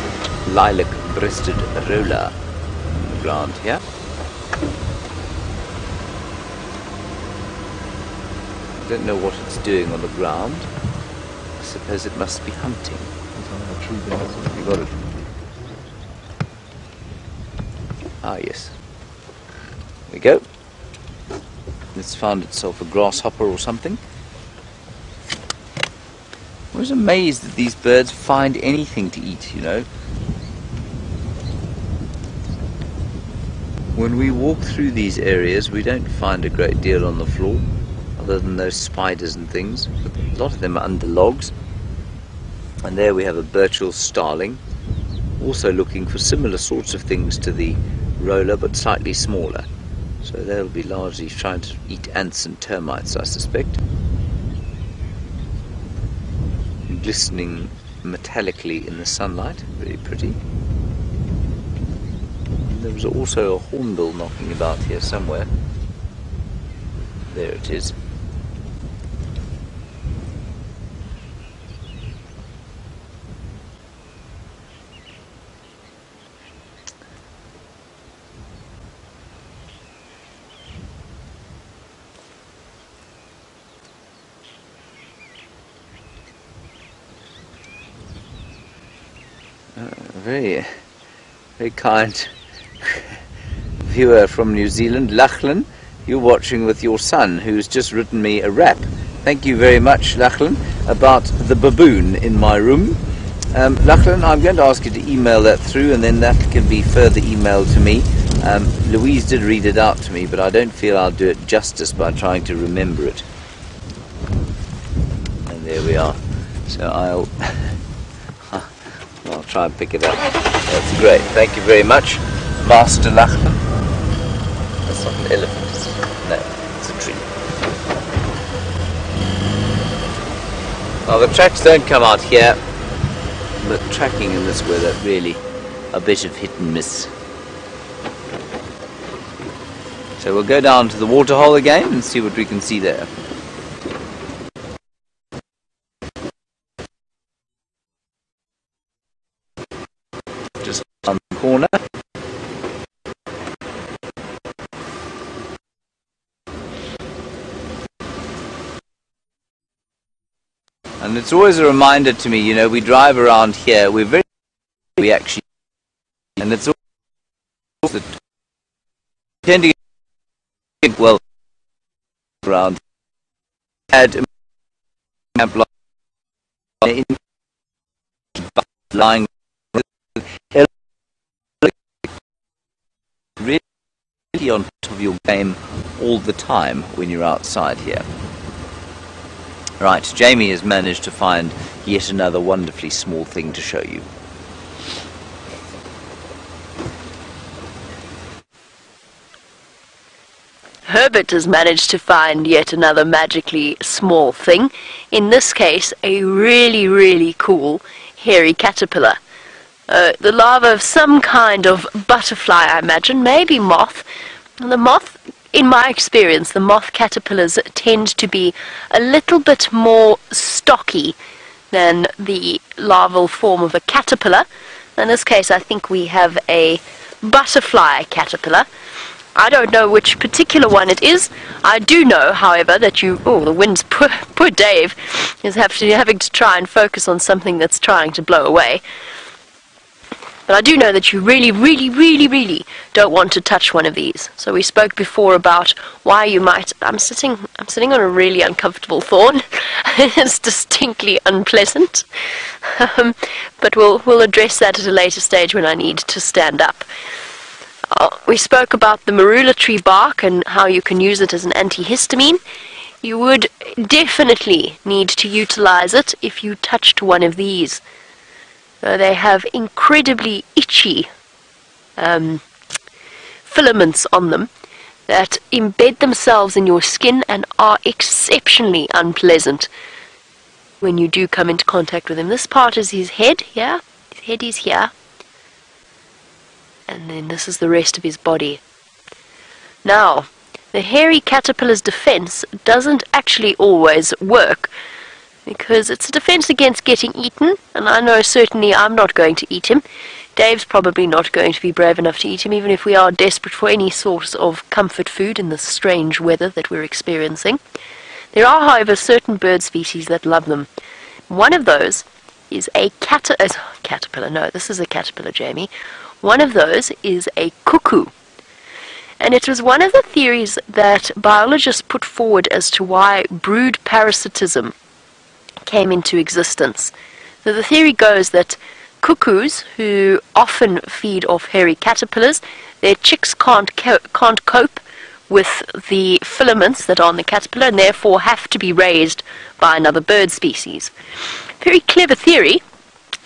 lilac-breasted roller on the ground here. I don't know what it's doing on the ground. I suppose it must be hunting. You got it. Ah, yes. There we go. It's found itself a grasshopper or something. I was amazed that these birds find anything to eat, you know. When we walk through these areas, we don't find a great deal on the floor, other than those spiders and things. But a lot of them are under logs. And there we have a Burchell starling, also looking for similar sorts of things to the roller, but slightly smaller. So they'll be largely trying to eat ants and termites, I suspect. Glistening metallically in the sunlight, very pretty. And there was also a hornbill knocking about here somewhere. There it is. Very kind viewer from New Zealand, Lachlan. You're watching with your son, who's just written me a rap. Thank you very much, Lachlan, about the baboon in my room. Lachlan, I'm going to ask you to email that through, and then that can be further emailed to me. Louise did read it out to me, but I don't feel I'll do it justice by trying to remember it. And there we are. So I'll try and pick it up. That's great. Thank you very much, Master Lachlan. That's not an elephant, is it? No, it's a tree. Well, the tracks don't come out here, but tracking in this weather, really a bit of hit and miss. So we'll go down to the waterhole again and see what we can see there. Just on the corner. And it's always a reminder to me, you know, we drive around here, we actually, and it's also tend to get well around. Had lying really on top of your game all the time when you're outside here. Right, Jamie has managed to find yet another wonderfully small thing to show you. Herbert has managed to find yet another magically small thing. In this case, a really, really cool hairy caterpillar. The larva of some kind of butterfly, I imagine, maybe moth. And the moth, in my experience, the moth caterpillars tend to be a little bit more stocky than the larval form of a caterpillar. In this case, I think we have a butterfly caterpillar. I don't know which particular one it is. I do know, however, that the wind's poor Dave is having to try and focus on something that's trying to blow away. But I do know that you really, really, really, really don't want to touch one of these. So we spoke before about why you might... I'm sitting on a really uncomfortable thorn. It's distinctly unpleasant. But we'll address that at a later stage when I need to stand up. We spoke about the marula tree bark and how you can use it as an antihistamine. You would definitely need to utilize it if you touched one of these. They have incredibly itchy filaments on them that embed themselves in your skin and are exceptionally unpleasant when you do come into contact with him. This part is his head, yeah? His head is here. And then this is the rest of his body. Now, the hairy caterpillar's defense doesn't actually always work, because it's a defense against getting eaten, and I know certainly I'm not going to eat him. Dave's probably not going to be brave enough to eat him, even if we are desperate for any source of comfort food in this strange weather that we're experiencing. There are, however, certain bird species that love them. One of those is a caterpillar. No, this is a caterpillar, Jamie. One of those is a cuckoo. And it was one of the theories that biologists put forward as to why brood parasitism came into existence. So the theory goes that cuckoos, who often feed off hairy caterpillars, their chicks can't cope with the filaments that are on the caterpillar and therefore have to be raised by another bird species. Very clever theory,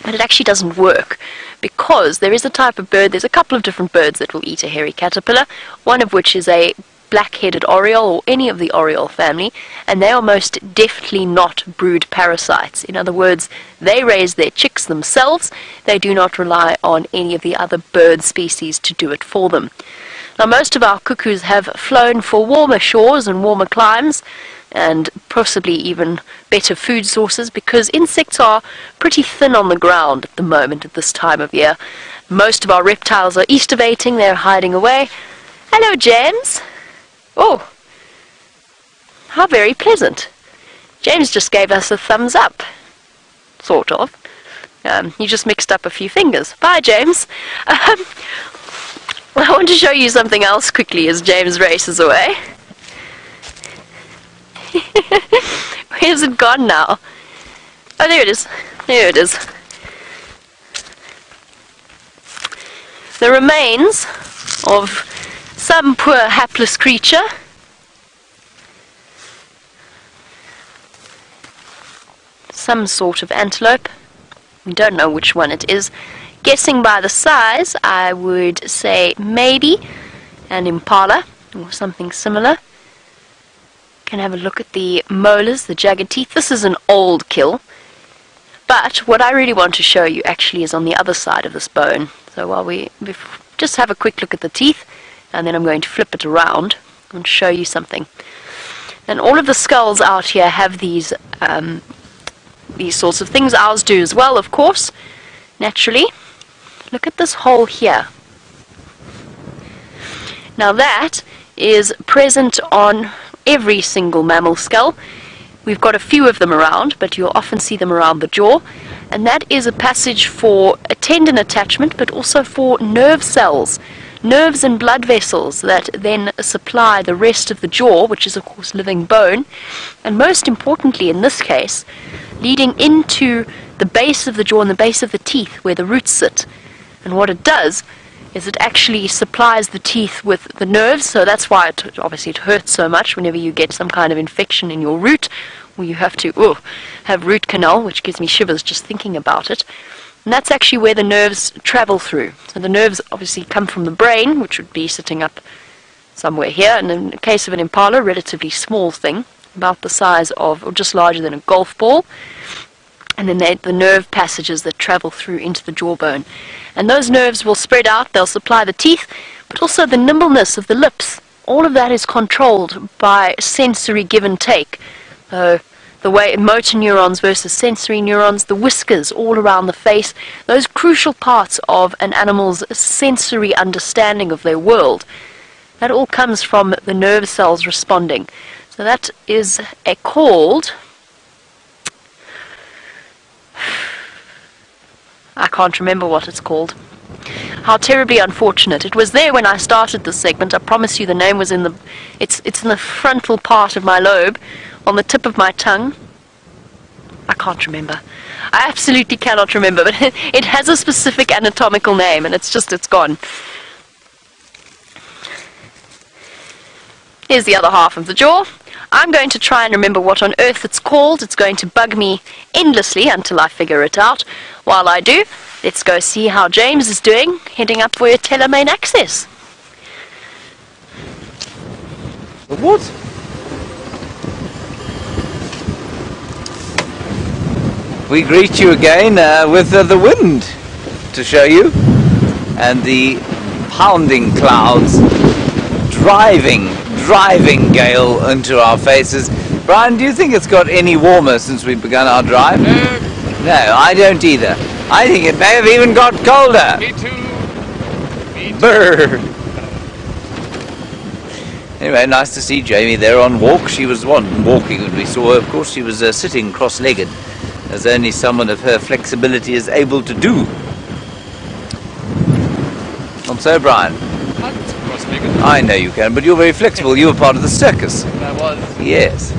but it actually doesn't work, because there is a type of bird, there's a couple of different birds that will eat a hairy caterpillar, one of which is a black-headed oriole, or any of the oriole family, and they are most definitely not brood parasites. In other words, they raise their chicks themselves. They do not rely on any of the other bird species to do it for them. Now, most of our cuckoos have flown for warmer shores and warmer climes, and possibly even better food sources, because insects are pretty thin on the ground at the moment at this time of year. Most of our reptiles are estivating, they're hiding away. Hello, James. Oh, how very pleasant. James just gave us a thumbs up, sort of. He just mixed up a few fingers. Bye, James. I want to show you something else quickly as James races away. Where's it gone now? Oh, there it is. There it is. The remains of some poor hapless creature. Some sort of antelope. We don't know which one it is. Guessing by the size, I would say maybe an impala or something similar. Can have a look at the molars, the jagged teeth. This is an old kill, but what I really want to show you actually is on the other side of this bone. So while we just have a quick look at the teeth, and then I'm going to flip it around and show you something. And all of the skulls out here have these sorts of things. Ours do as well, of course, naturally. Look at this hole here. Now that is present on every single mammal skull. We've got a few of them around, but you'll often see them around the jaw, and that is a passage for a tendon attachment, but also for nerve cells, nerves and blood vessels that then supply the rest of the jaw, which is of course living bone, and most importantly in this case, leading into the base of the jaw and the base of the teeth where the roots sit. And what it does is it actually supplies the teeth with the nerves, so that's why obviously it hurts so much whenever you get some kind of infection in your root, or you have to have root canal, which gives me shivers just thinking about it. And that's actually where the nerves travel through. So the nerves obviously come from the brain, which would be sitting up somewhere here, and in the case of an impala, a relatively small thing, about the size of, or just larger than a golf ball. And then the nerve passages that travel through into the jawbone. And those nerves will spread out, they'll supply the teeth, but also the nimbleness of the lips. All of that is controlled by sensory give and take. The way motor neurons versus sensory neurons, the whiskers all around the face, those crucial parts of an animal's sensory understanding of their world. That all comes from the nerve cells responding. So that is called... I can't remember what it's called. How terribly unfortunate. It was there when I started this segment. I promise you the name was in the... It's in the frontal part of my lobe, on the tip of my tongue. I can't remember. I absolutely cannot remember, but it has a specific anatomical name, and it's gone. Here's the other half of the jaw. I'm going to try and remember what on earth it's called. It's going to bug me endlessly until I figure it out. While I do, let's go see how James is doing, heading up for your telemain access. What? We greet you again with the wind to show you, and the pounding clouds driving gale into our faces. Brian, do you think it's got any warmer since we've begun our drive? No, I don't either. I think it may have even got colder. Me too. Me too. Brr. Anyway, nice to see Jamie there on walk. She was walking when we saw her. Of course, she was sitting cross-legged, as only someone of her flexibility is able to do. Not so, Brian. Cross-legged. I know you can, but you're very flexible. You were part of the circus. That was. Yes.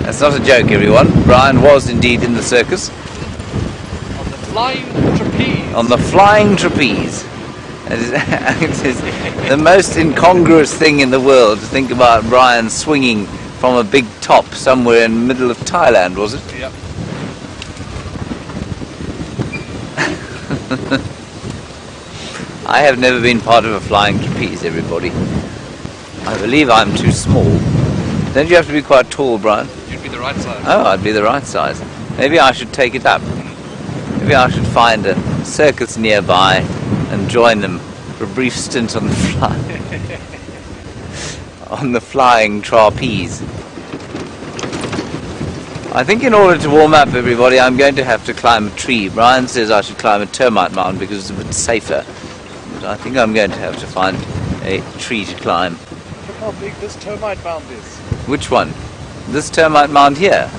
That's not a joke, everyone. Brian was indeed in the circus. On the flying trapeze. On the flying trapeze. It is the most incongruous thing in the world to think about Brian swinging from a big top somewhere in the middle of Thailand, was it? Yep. I have never been part of a flying trapeze, everybody. I believe I'm too small. Don't you have to be quite tall, Brian? You'd be the right size. Oh, I'd be the right size. Maybe I should take it up. Maybe I should find a circus nearby and join them for a brief stint on the flying trapeze. I think in order to warm up, everybody, I'm going to have to climb a tree. Brian says I should climb a termite mound because it's a bit safer. But I think I'm going to have to find a tree to climb. Look how big this termite mound is. Which one? This termite mound here?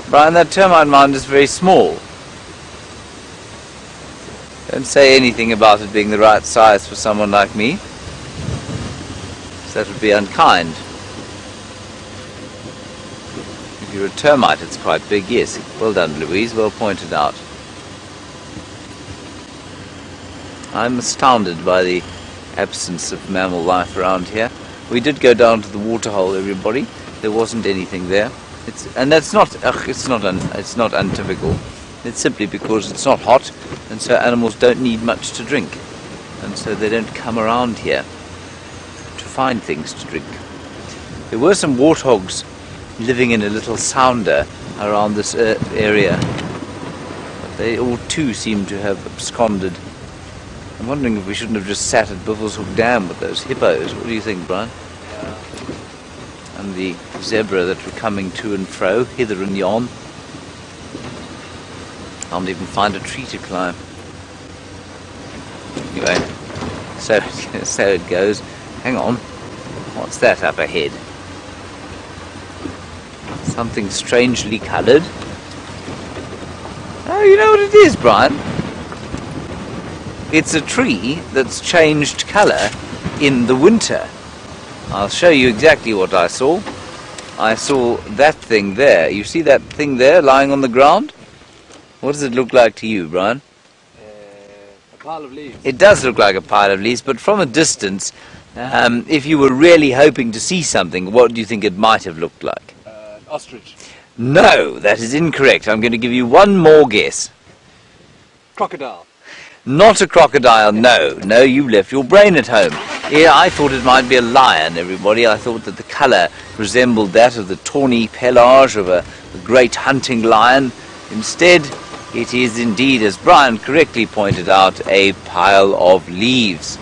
Brian, that termite mound is very small. Don't say anything about it being the right size for someone like me. That would be unkind. If you're a termite, it's quite big, yes. Well done, Louise, well pointed out. I'm astounded by the absence of mammal life around here. We did go down to the waterhole, everybody. There wasn't anything there. And that's not, it's not untypical. It's simply because it's not hot, and so animals don't need much to drink. And so they don't come around here to find things to drink. There were some warthogs living in a little sounder around this area, but they all too seem to have absconded. I'm wondering if we shouldn't have just sat at Buffelshoek Dam with those hippos. What do you think, Brian? Yeah. And the zebra that were coming to and fro, hither and yon. Can't even find a tree to climb. Anyway, so it goes. Hang on, what's that up ahead? Something strangely coloured. Oh, you know what it is, Brian? It's a tree that's changed colour in the winter. I'll show you exactly what I saw. I saw that thing there. You see that thing there lying on the ground? What does it look like to you, Brian? A pile of leaves. It does look like a pile of leaves, but from a distance, if you were really hoping to see something, what do you think it might have looked like? Ostrich. No, that is incorrect. I'm going to give you one more guess. Crocodile. Not a crocodile, no. No, you left your brain at home. Yeah, I thought it might be a lion, everybody. I thought that the colour resembled that of the tawny pelage of a great hunting lion. Instead, it is indeed, as Brian correctly pointed out, a pile of leaves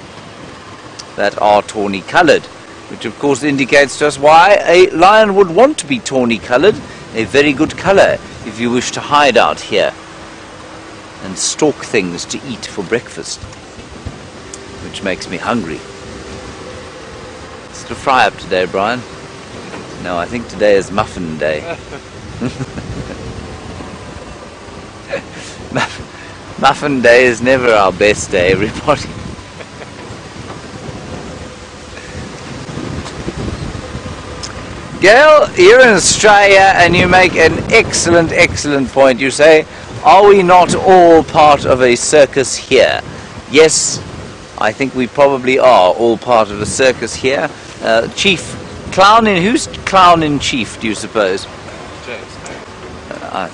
that are tawny coloured, which of course indicates to us why a lion would want to be tawny coloured, a very good colour if you wish to hide out here and stalk things to eat for breakfast, which makes me hungry. Is it a fry-up today, Brian? No, I think today is muffin day. Muffin day is never our best day, everybody. Gail, you're in Australia and you make an excellent point. You say, are we not all part of a circus here? Yes, I think we probably are all part of a circus here. Chief, who's clown in chief, do you suppose? James.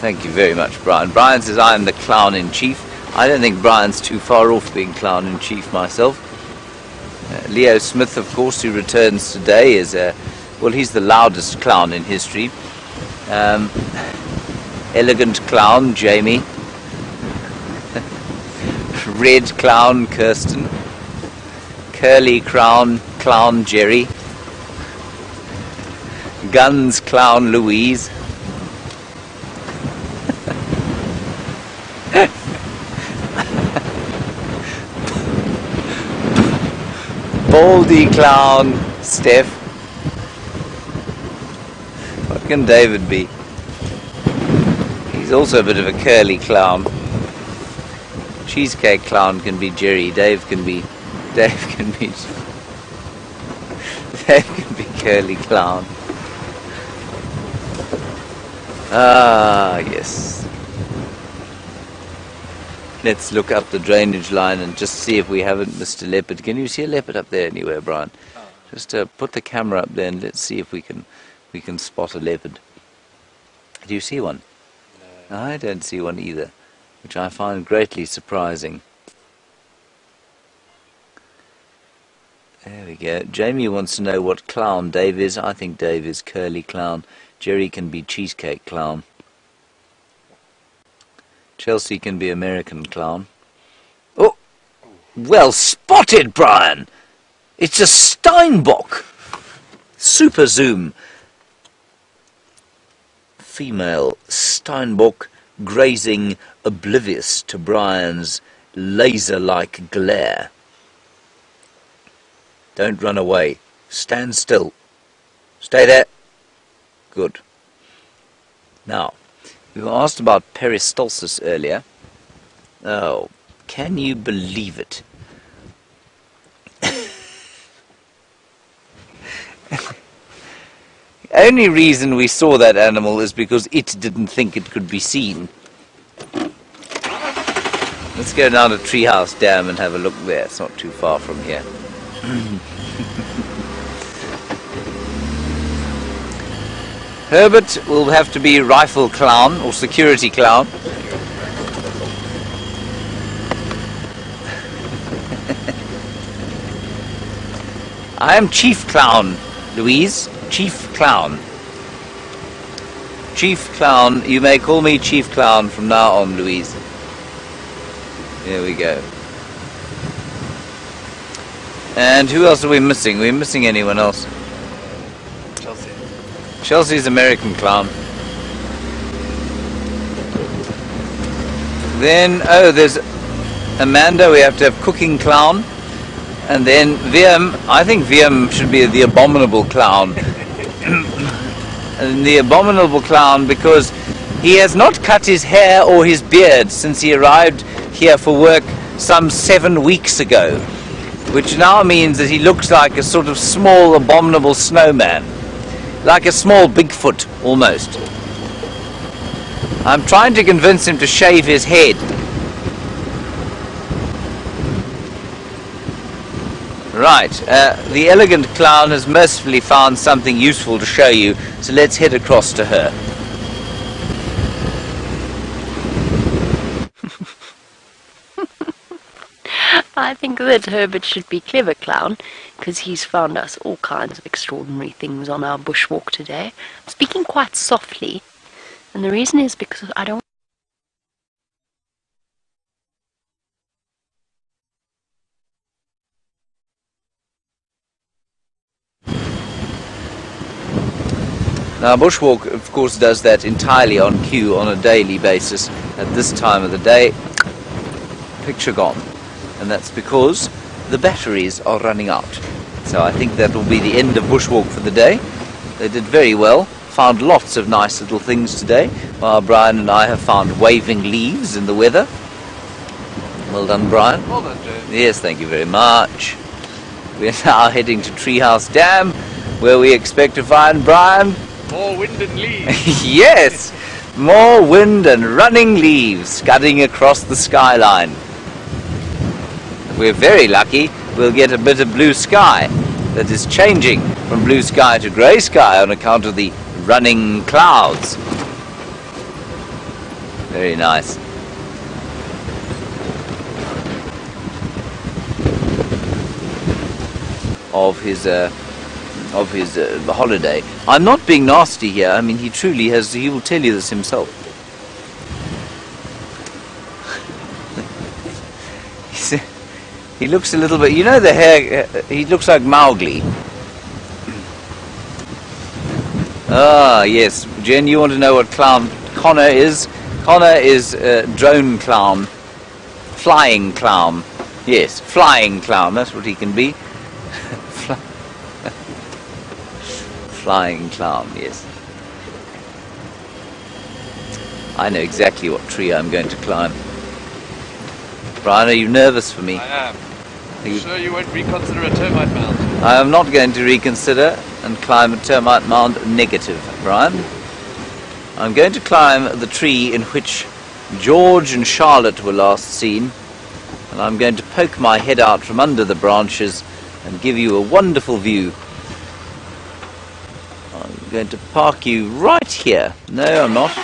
Thank you very much, Brian. Brian says I'm the clown in chief. I don't think Brian's too far off being clown in chief myself. Leo Smith, of course, who returns today, is well, he's the loudest clown in history. Elegant clown, Jamie. Red clown, Kirsten. Curly clown, Jerry. Guns clown, Louise. Baldy clown, Steph. What can David be? He's also a bit of a curly clown. Cheesecake clown can be Jerry. Dave can be curly clown. Ah, yes. Let's look up the drainage line and just see if we haven't missed a leopard. Can you see a leopard up there anywhere, Brian? Just put the camera up there and let's see if we can spot a leopard. Do you see one? No. I don't see one either, which I find greatly surprising. There we go. Jamie wants to know what clown Dave is. I think Dave is curly clown. Jerry can be cheesecake clown. Chelsea can be American clown. Oh, well spotted, Brian. It's a Steinbock. Super zoom. Female Steinbock grazing oblivious to Brian's laser-like glare. Don't run away. Stand still. Stay there. Good. Now, we were asked about peristalsis earlier. Oh, can you believe it? The only reason we saw that animal is because it didn't think it could be seen. Let's go down to Treehouse Dam and have a look there. It's not too far from here. Herbert will have to be rifle clown or security clown. I am chief clown, Louise. Chief clown. Chief clown. You may call me chief clown from now on, Louise. There we go. And who else are we missing? Are we missing anyone else? Chelsea. Chelsea's American clown. Then, oh, there's Amanda. We have to have cooking clown. And then VM, I think VM should be the abominable clown. And the abominable clown because he has not cut his hair or his beard since he arrived here for work some 7 weeks ago. Which now means that he looks like a sort of small abominable snowman. Like a small Bigfoot, almost. I'm trying to convince him to shave his head. Right, the elegant clown has mercifully found something useful to show you, so let's head across to her. I think that Herbert should be clever clown, because he's found us all kinds of extraordinary things on our bushwalk today. I'm speaking quite softly, and the reason is because I don't... Now Bushwalk of course does that entirely on cue on a daily basis at this time of the day. Picture gone. And that's because the batteries are running out. So I think that will be the end of Bushwalk for the day. They did very well, found lots of nice little things today, while Brian and I have found waving leaves in the weather. Well done, Brian. Well done, James. Yes, thank you very much. We're now heading to Treehouse Dam, where we expect to find Brian. More wind and leaves. Yes! More wind and running leaves scudding across the skyline. If we're very lucky, we'll get a bit of blue sky that is changing from blue sky to grey sky on account of the running clouds. Very nice. Of his holiday. I'm not being nasty here. I mean, he truly has. He will tell you this himself. He looks a little bit. You know the hair. He looks like Mowgli. Ah, yes. Jen, you want to know what clown Connor is? Connor is drone clown, flying clown. Yes, flying clown. That's what he can be. Flying clown, yes. I know exactly what tree I'm going to climb. Brian, are you nervous for me? I am. You sure you won't reconsider a termite mound? I am not going to reconsider and climb a termite mound negative, Brian. I'm going to climb the tree in which George and Charlotte were last seen, and I'm going to poke my head out from under the branches and give you a wonderful view. I'm going to park you right here. No, I'm not.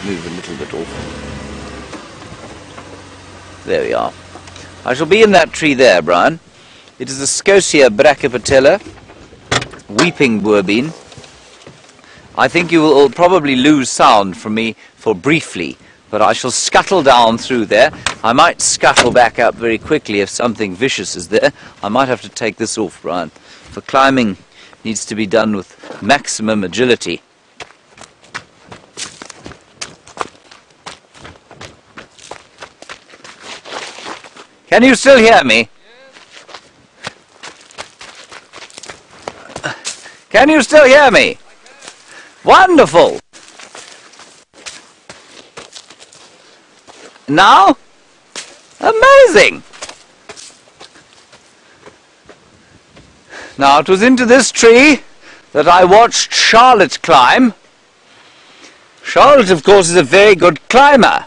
Move a little bit off. There we are. I shall be in that tree there, Brian. It is a Scotia brachypatella, weeping bourbean. I think you will probably lose sound from me for briefly, but I shall scuttle down through there. I might scuttle back up very quickly if something vicious is there. I might have to take this off, Brian. For climbing needs to be done with maximum agility. Can you still hear me? Can you still hear me? Wonderful! Now? Amazing! Now, it was into this tree that I watched Charlotte climb. Charlotte, of course, is a very good climber.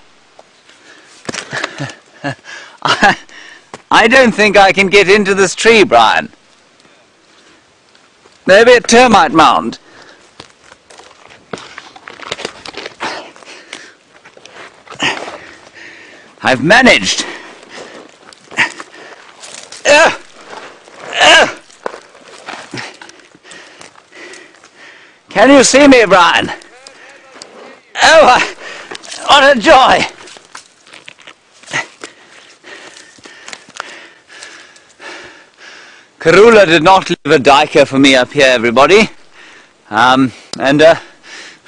I don't think I can get into this tree, Brian. Maybe a termite mound. I've managed. Can you see me, Brian? Oh, what a joy! Karula did not leave a diker for me up here, everybody.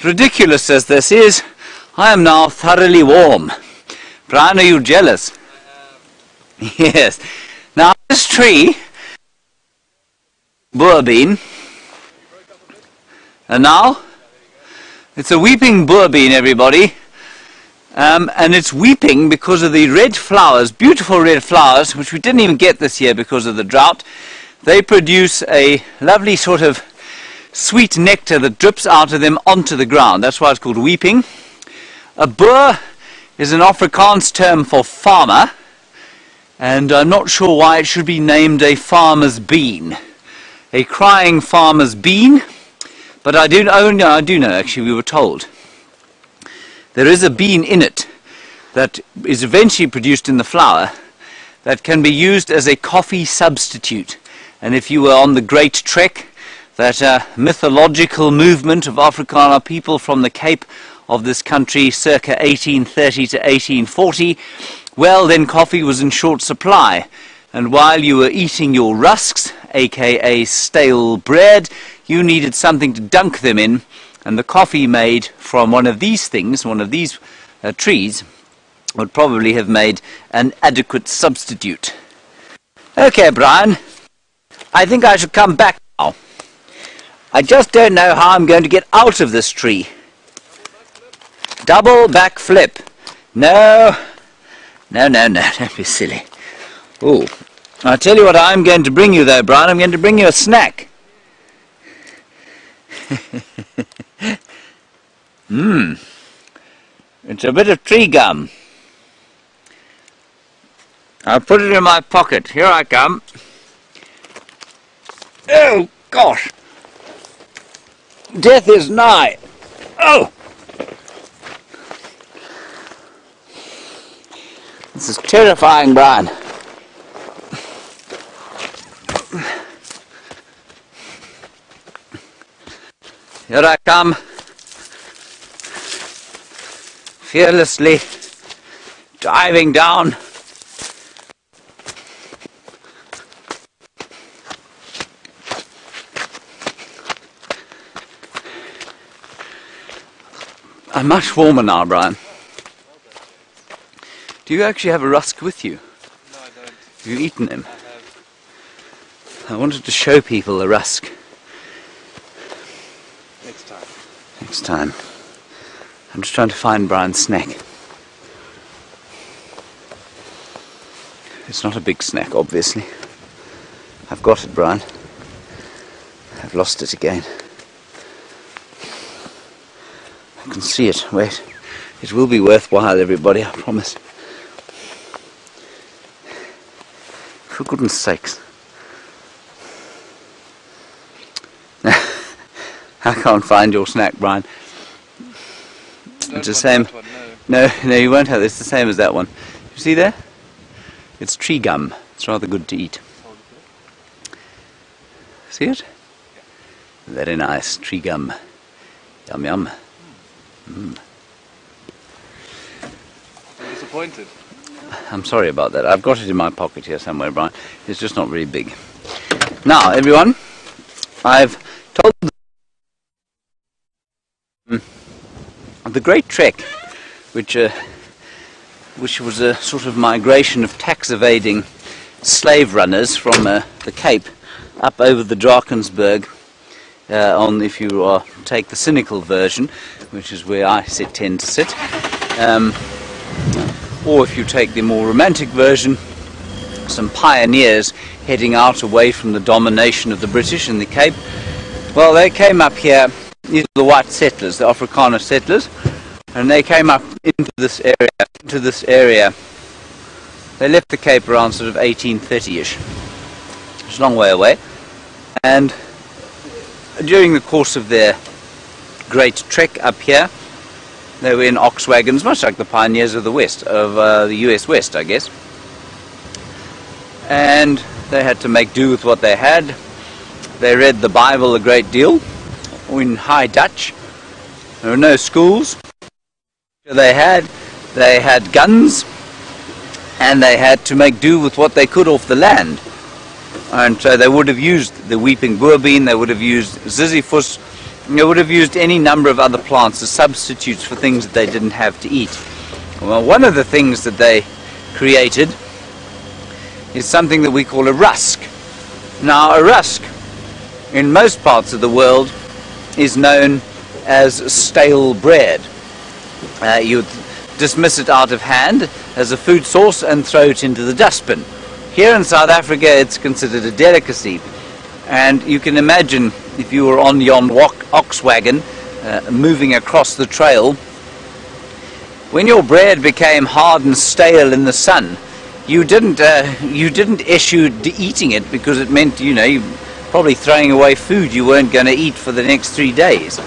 Ridiculous as this is, I am now thoroughly warm. Brian, are you jealous? I am. Yes. Now, this tree, bourbean, and now, it's a weeping bourbean, everybody. And it's weeping because of the red flowers, beautiful red flowers, which we didn't even get this year because of the drought. They produce a lovely sort of sweet nectar that drips out of them onto the ground. That's why it's called weeping. A boer is an Afrikaans term for farmer, and I'm not sure why it should be named a farmer's bean. A crying farmer's bean, but I do know, actually, we were told. There is a bean in it that is eventually produced in the flower that can be used as a coffee substitute. And if you were on the Great Trek, that mythological movement of Afrikaner people from the Cape of this country circa 1830 to 1840, well, then coffee was in short supply. And while you were eating your rusks, aka stale bread, you needed something to dunk them in, and the coffee made from one of these things, one of these trees, would probably have made an adequate substitute. Okay, Brian, I think I should come back now. I just don't know how I'm going to get out of this tree. Double back flip. No, No, don't be silly. Oh, I'll tell you what I'm going to bring you though, Brian. I'm going to bring you a snack. It's a bit of tree gum. I'll put it in my pocket. Here I come. Oh, gosh. Death is nigh. Oh! This is terrifying, Brian. Here I come. Fearlessly diving down. I'm much warmer now, Brian. Do you actually have a rusk with you? No, I don't. Have you eaten him? I have. I wanted to show people the rusk. Next time. Next time. I'm just trying to find Brian's snack. It's not a big snack, obviously. I've got it, Brian. I've lost it again. I can see it. Wait. It will be worthwhile, everybody, I promise. For goodness sakes. I can't find your snack, Brian. It's the same. One, No, you won't have it. It's the same as that one. You see there? It's tree gum. It's rather good to eat. See it? Very nice. Tree gum. Yum yum. I'm disappointed. I'm sorry about that. I've got it in my pocket here somewhere, Brian. It's just not very big. Now, everyone, I've told the great trek, which was a sort of migration of tax-evading slave runners from the Cape up over the Drakensberg, if you take the cynical version, which is where I tend to sit, or if you take the more romantic version, some pioneers heading out away from the domination of the British in the Cape. Well, they came up here. These are the white settlers, the Afrikaner settlers, and they came up into this area. They left the Cape around sort of 1830-ish. It's a long way away. And during the course of their great trek up here, they were in ox wagons, much like the pioneers of the West, of the US West, I guess. And they had to make do with what they had. They read the Bible a great deal, in High Dutch. There were no schools. They had guns, and they had to make do with what they could off the land. And so they would have used the weeping boerbean, they would have used ziziphus, they would have used any number of other plants as substitutes for things that they didn't have to eat. Well, one of the things that they created is something that we call a rusk. Now, a rusk, in most parts of the world, is known as stale bread. You dismiss it out of hand as a food source and throw it into the dustbin. Here in South Africa, it's considered a delicacy. And you can imagine if you were on yon ox wagon moving across the trail, when your bread became hard and stale in the sun, you didn't issue eating it, because it meant, you know, you probably throwing away food you weren't going to eat for the next 3 days.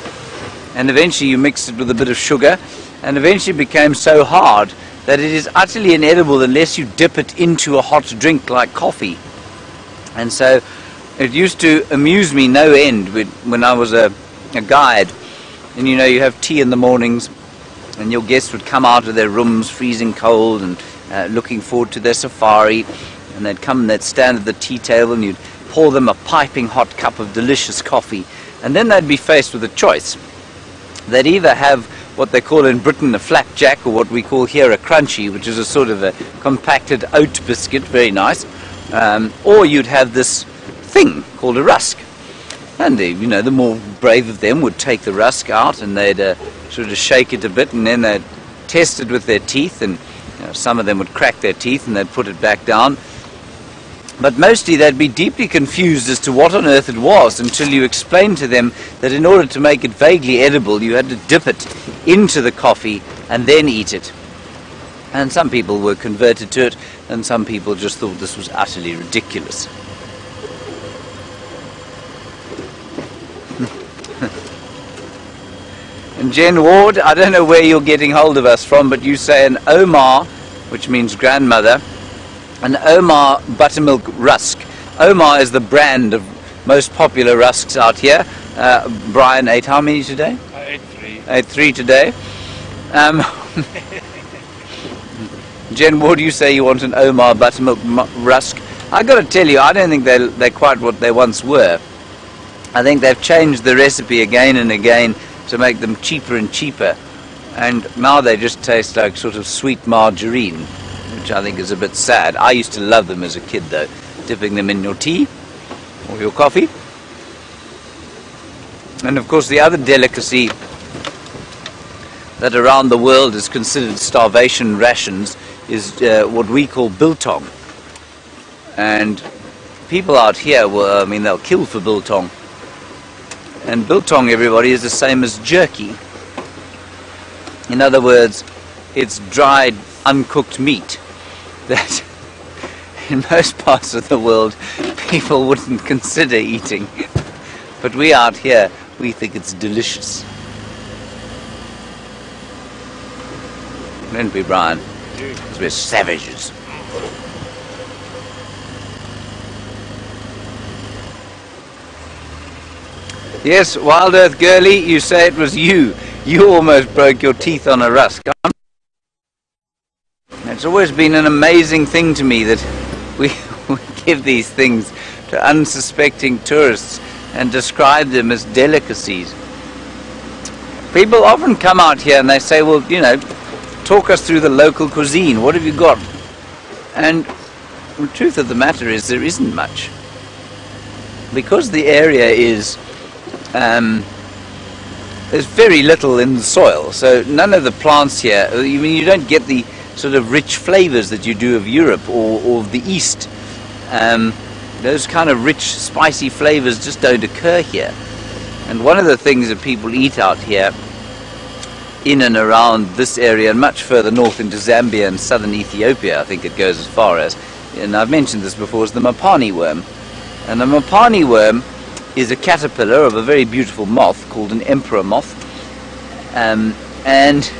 And eventually you mixed it with a bit of sugar, and eventually it became so hard that it is utterly inedible unless you dip it into a hot drink like coffee. And so it used to amuse me no end when I was a guide. And you know, you have tea in the mornings, and your guests would come out of their rooms freezing cold and looking forward to their safari, and they'd come and they'd stand at the tea table, and you'd pour them a piping hot cup of delicious coffee, and then they'd be faced with a choice. They'd either have what they call in Britain a flapjack, or what we call here a crunchy, which is a sort of a compacted oat biscuit, very nice, or you'd have this thing called a rusk. And you know, the more brave of them would take the rusk out, and they'd sort of shake it a bit, and then they'd test it with their teeth, and You know, some of them would crack their teeth and they'd put it back down. But mostly they'd be deeply confused as to what on earth it was until you explained to them that in order to make it vaguely edible, you had to dip it into the coffee and then eat it. And some people were converted to it, and some people just thought this was utterly ridiculous. And Jen Ward, I don't know where you're getting hold of us from, but you say an Omar, which means grandmother, an Omar buttermilk rusk. Omar is the brand of most popular rusks out here. Brian ate how many today? I ate 3. Ate 3 today. Jen Ward, you say you want an Omar buttermilk rusk. I got to tell you, I don't think they're quite what they once were. I think they've changed the recipe again and again to make them cheaper and cheaper, and now they just taste like sort of sweet margarine, which I think is a bit sad. I used to love them as a kid though, dipping them in your tea or your coffee. And of course the other delicacy that around the world is considered starvation rations is what we call biltong. And people out here, well, I mean, they'll kill for biltong. And biltong, everybody, is the same as jerky. In other words, it's dried, uncooked meat that in most parts of the world people wouldn't consider eating. But we out here, we think it's delicious. Don't we, Brian? Because we're savages. Yes, Wild Earth Girly, you say it was you. You almost broke your teeth on a rusk. It's always been an amazing thing to me that we give these things to unsuspecting tourists and describe them as delicacies. People often come out here and they say, well, you know, talk us through the local cuisine. What have you got? And the truth of the matter is there isn't much. Because the area is there's very little in the soil, so none of the plants here, I mean, you don't get the sort of rich flavors that you do of Europe or of the East. Those kind of rich, spicy flavors just don't occur here. And one of the things that people eat out here, in and around this area and much further north into Zambia and southern Ethiopia, I think it goes as far as, and I've mentioned this before, is the mapani worm. And the mapani worm is a caterpillar of a very beautiful moth called an emperor moth, and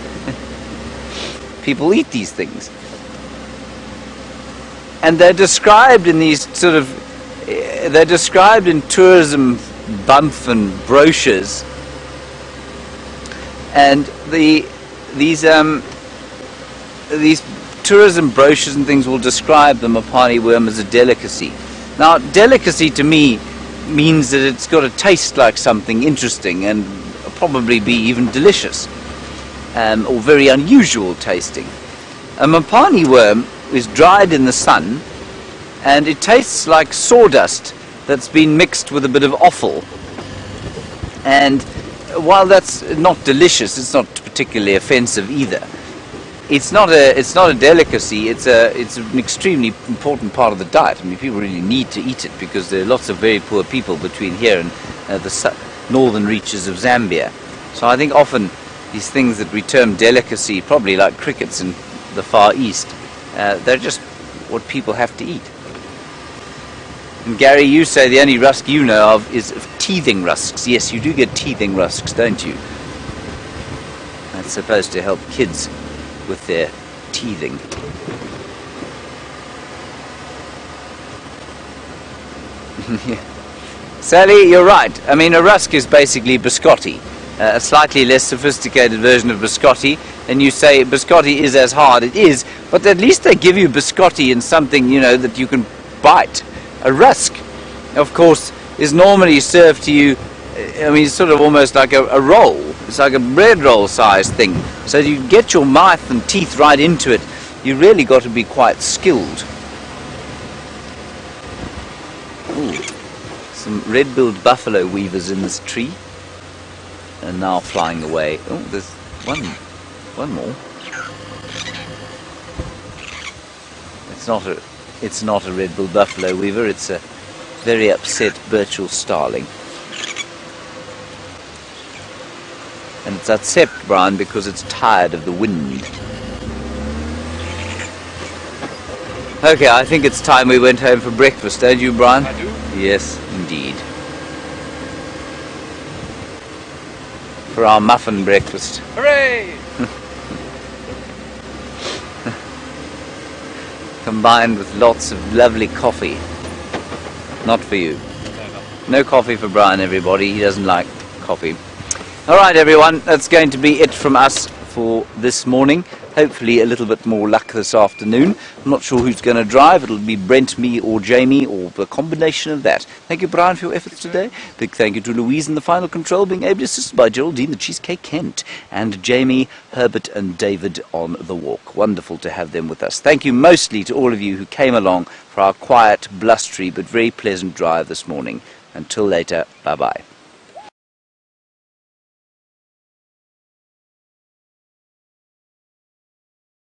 people eat these things, and they're described in these sort of they're described in tourism bump and brochures, and these tourism brochures and things will describe the mapani worm as a delicacy. Now, delicacy to me means that it's got to taste like something interesting and probably be even delicious, or very unusual tasting. A mapani worm is dried in the sun and it tastes like sawdust that's been mixed with a bit of offal. And while that's not delicious, it's not particularly offensive either. It's not a delicacy. It's an extremely important part of the diet. I mean, people really need to eat it because there are lots of very poor people between here and the northern reaches of Zambia. So I think often these things that we term delicacy, probably like crickets in the Far East, they're just what people have to eat. And Gary, you say the only rusk you know of is teething rusks. Yes, you do get teething rusks, don't you? That's supposed to help kids with their teething. Yeah. Sally, you're right. I mean, a rusk is basically biscotti, a slightly less sophisticated version of biscotti. And you say biscotti is as hard. It is, but at least they give you biscotti in something, you know, that you can bite. A rusk, of course, is normally served to you, I mean, it's sort of almost like a roll. It's like a bread roll size thing. So you get your mouth and teeth right into it. You really got to be quite skilled. Ooh, some red-billed buffalo weavers in this tree. And now flying away. Oh, there's one more. It's not a Red Bull Buffalo Weaver, it's a very upset Birchall starling. And it's upset, Brian, because it's tired of the wind. Okay, I think it's time we went home for breakfast, don't you, Brian? I do. Yes, indeed. For our muffin breakfast. Hooray! Combined with lots of lovely coffee. Not for you. No coffee for Brian, everybody. He doesn't like coffee. Alright, everyone. That's going to be it from us for this morning. Hopefully a little bit more luck this afternoon. I'm not sure who's going to drive. It'll be Brent, me, or Jamie, or the combination of that. Thank you, Brian, for your efforts today. Big thank you to Louise in the final control, being ably assisted by Geraldine, the Cheesecake Kent, and Jamie, Herbert, and David on the walk. Wonderful to have them with us. Thank you mostly to all of you who came along for our quiet, blustery, but very pleasant drive this morning. Until later, bye-bye.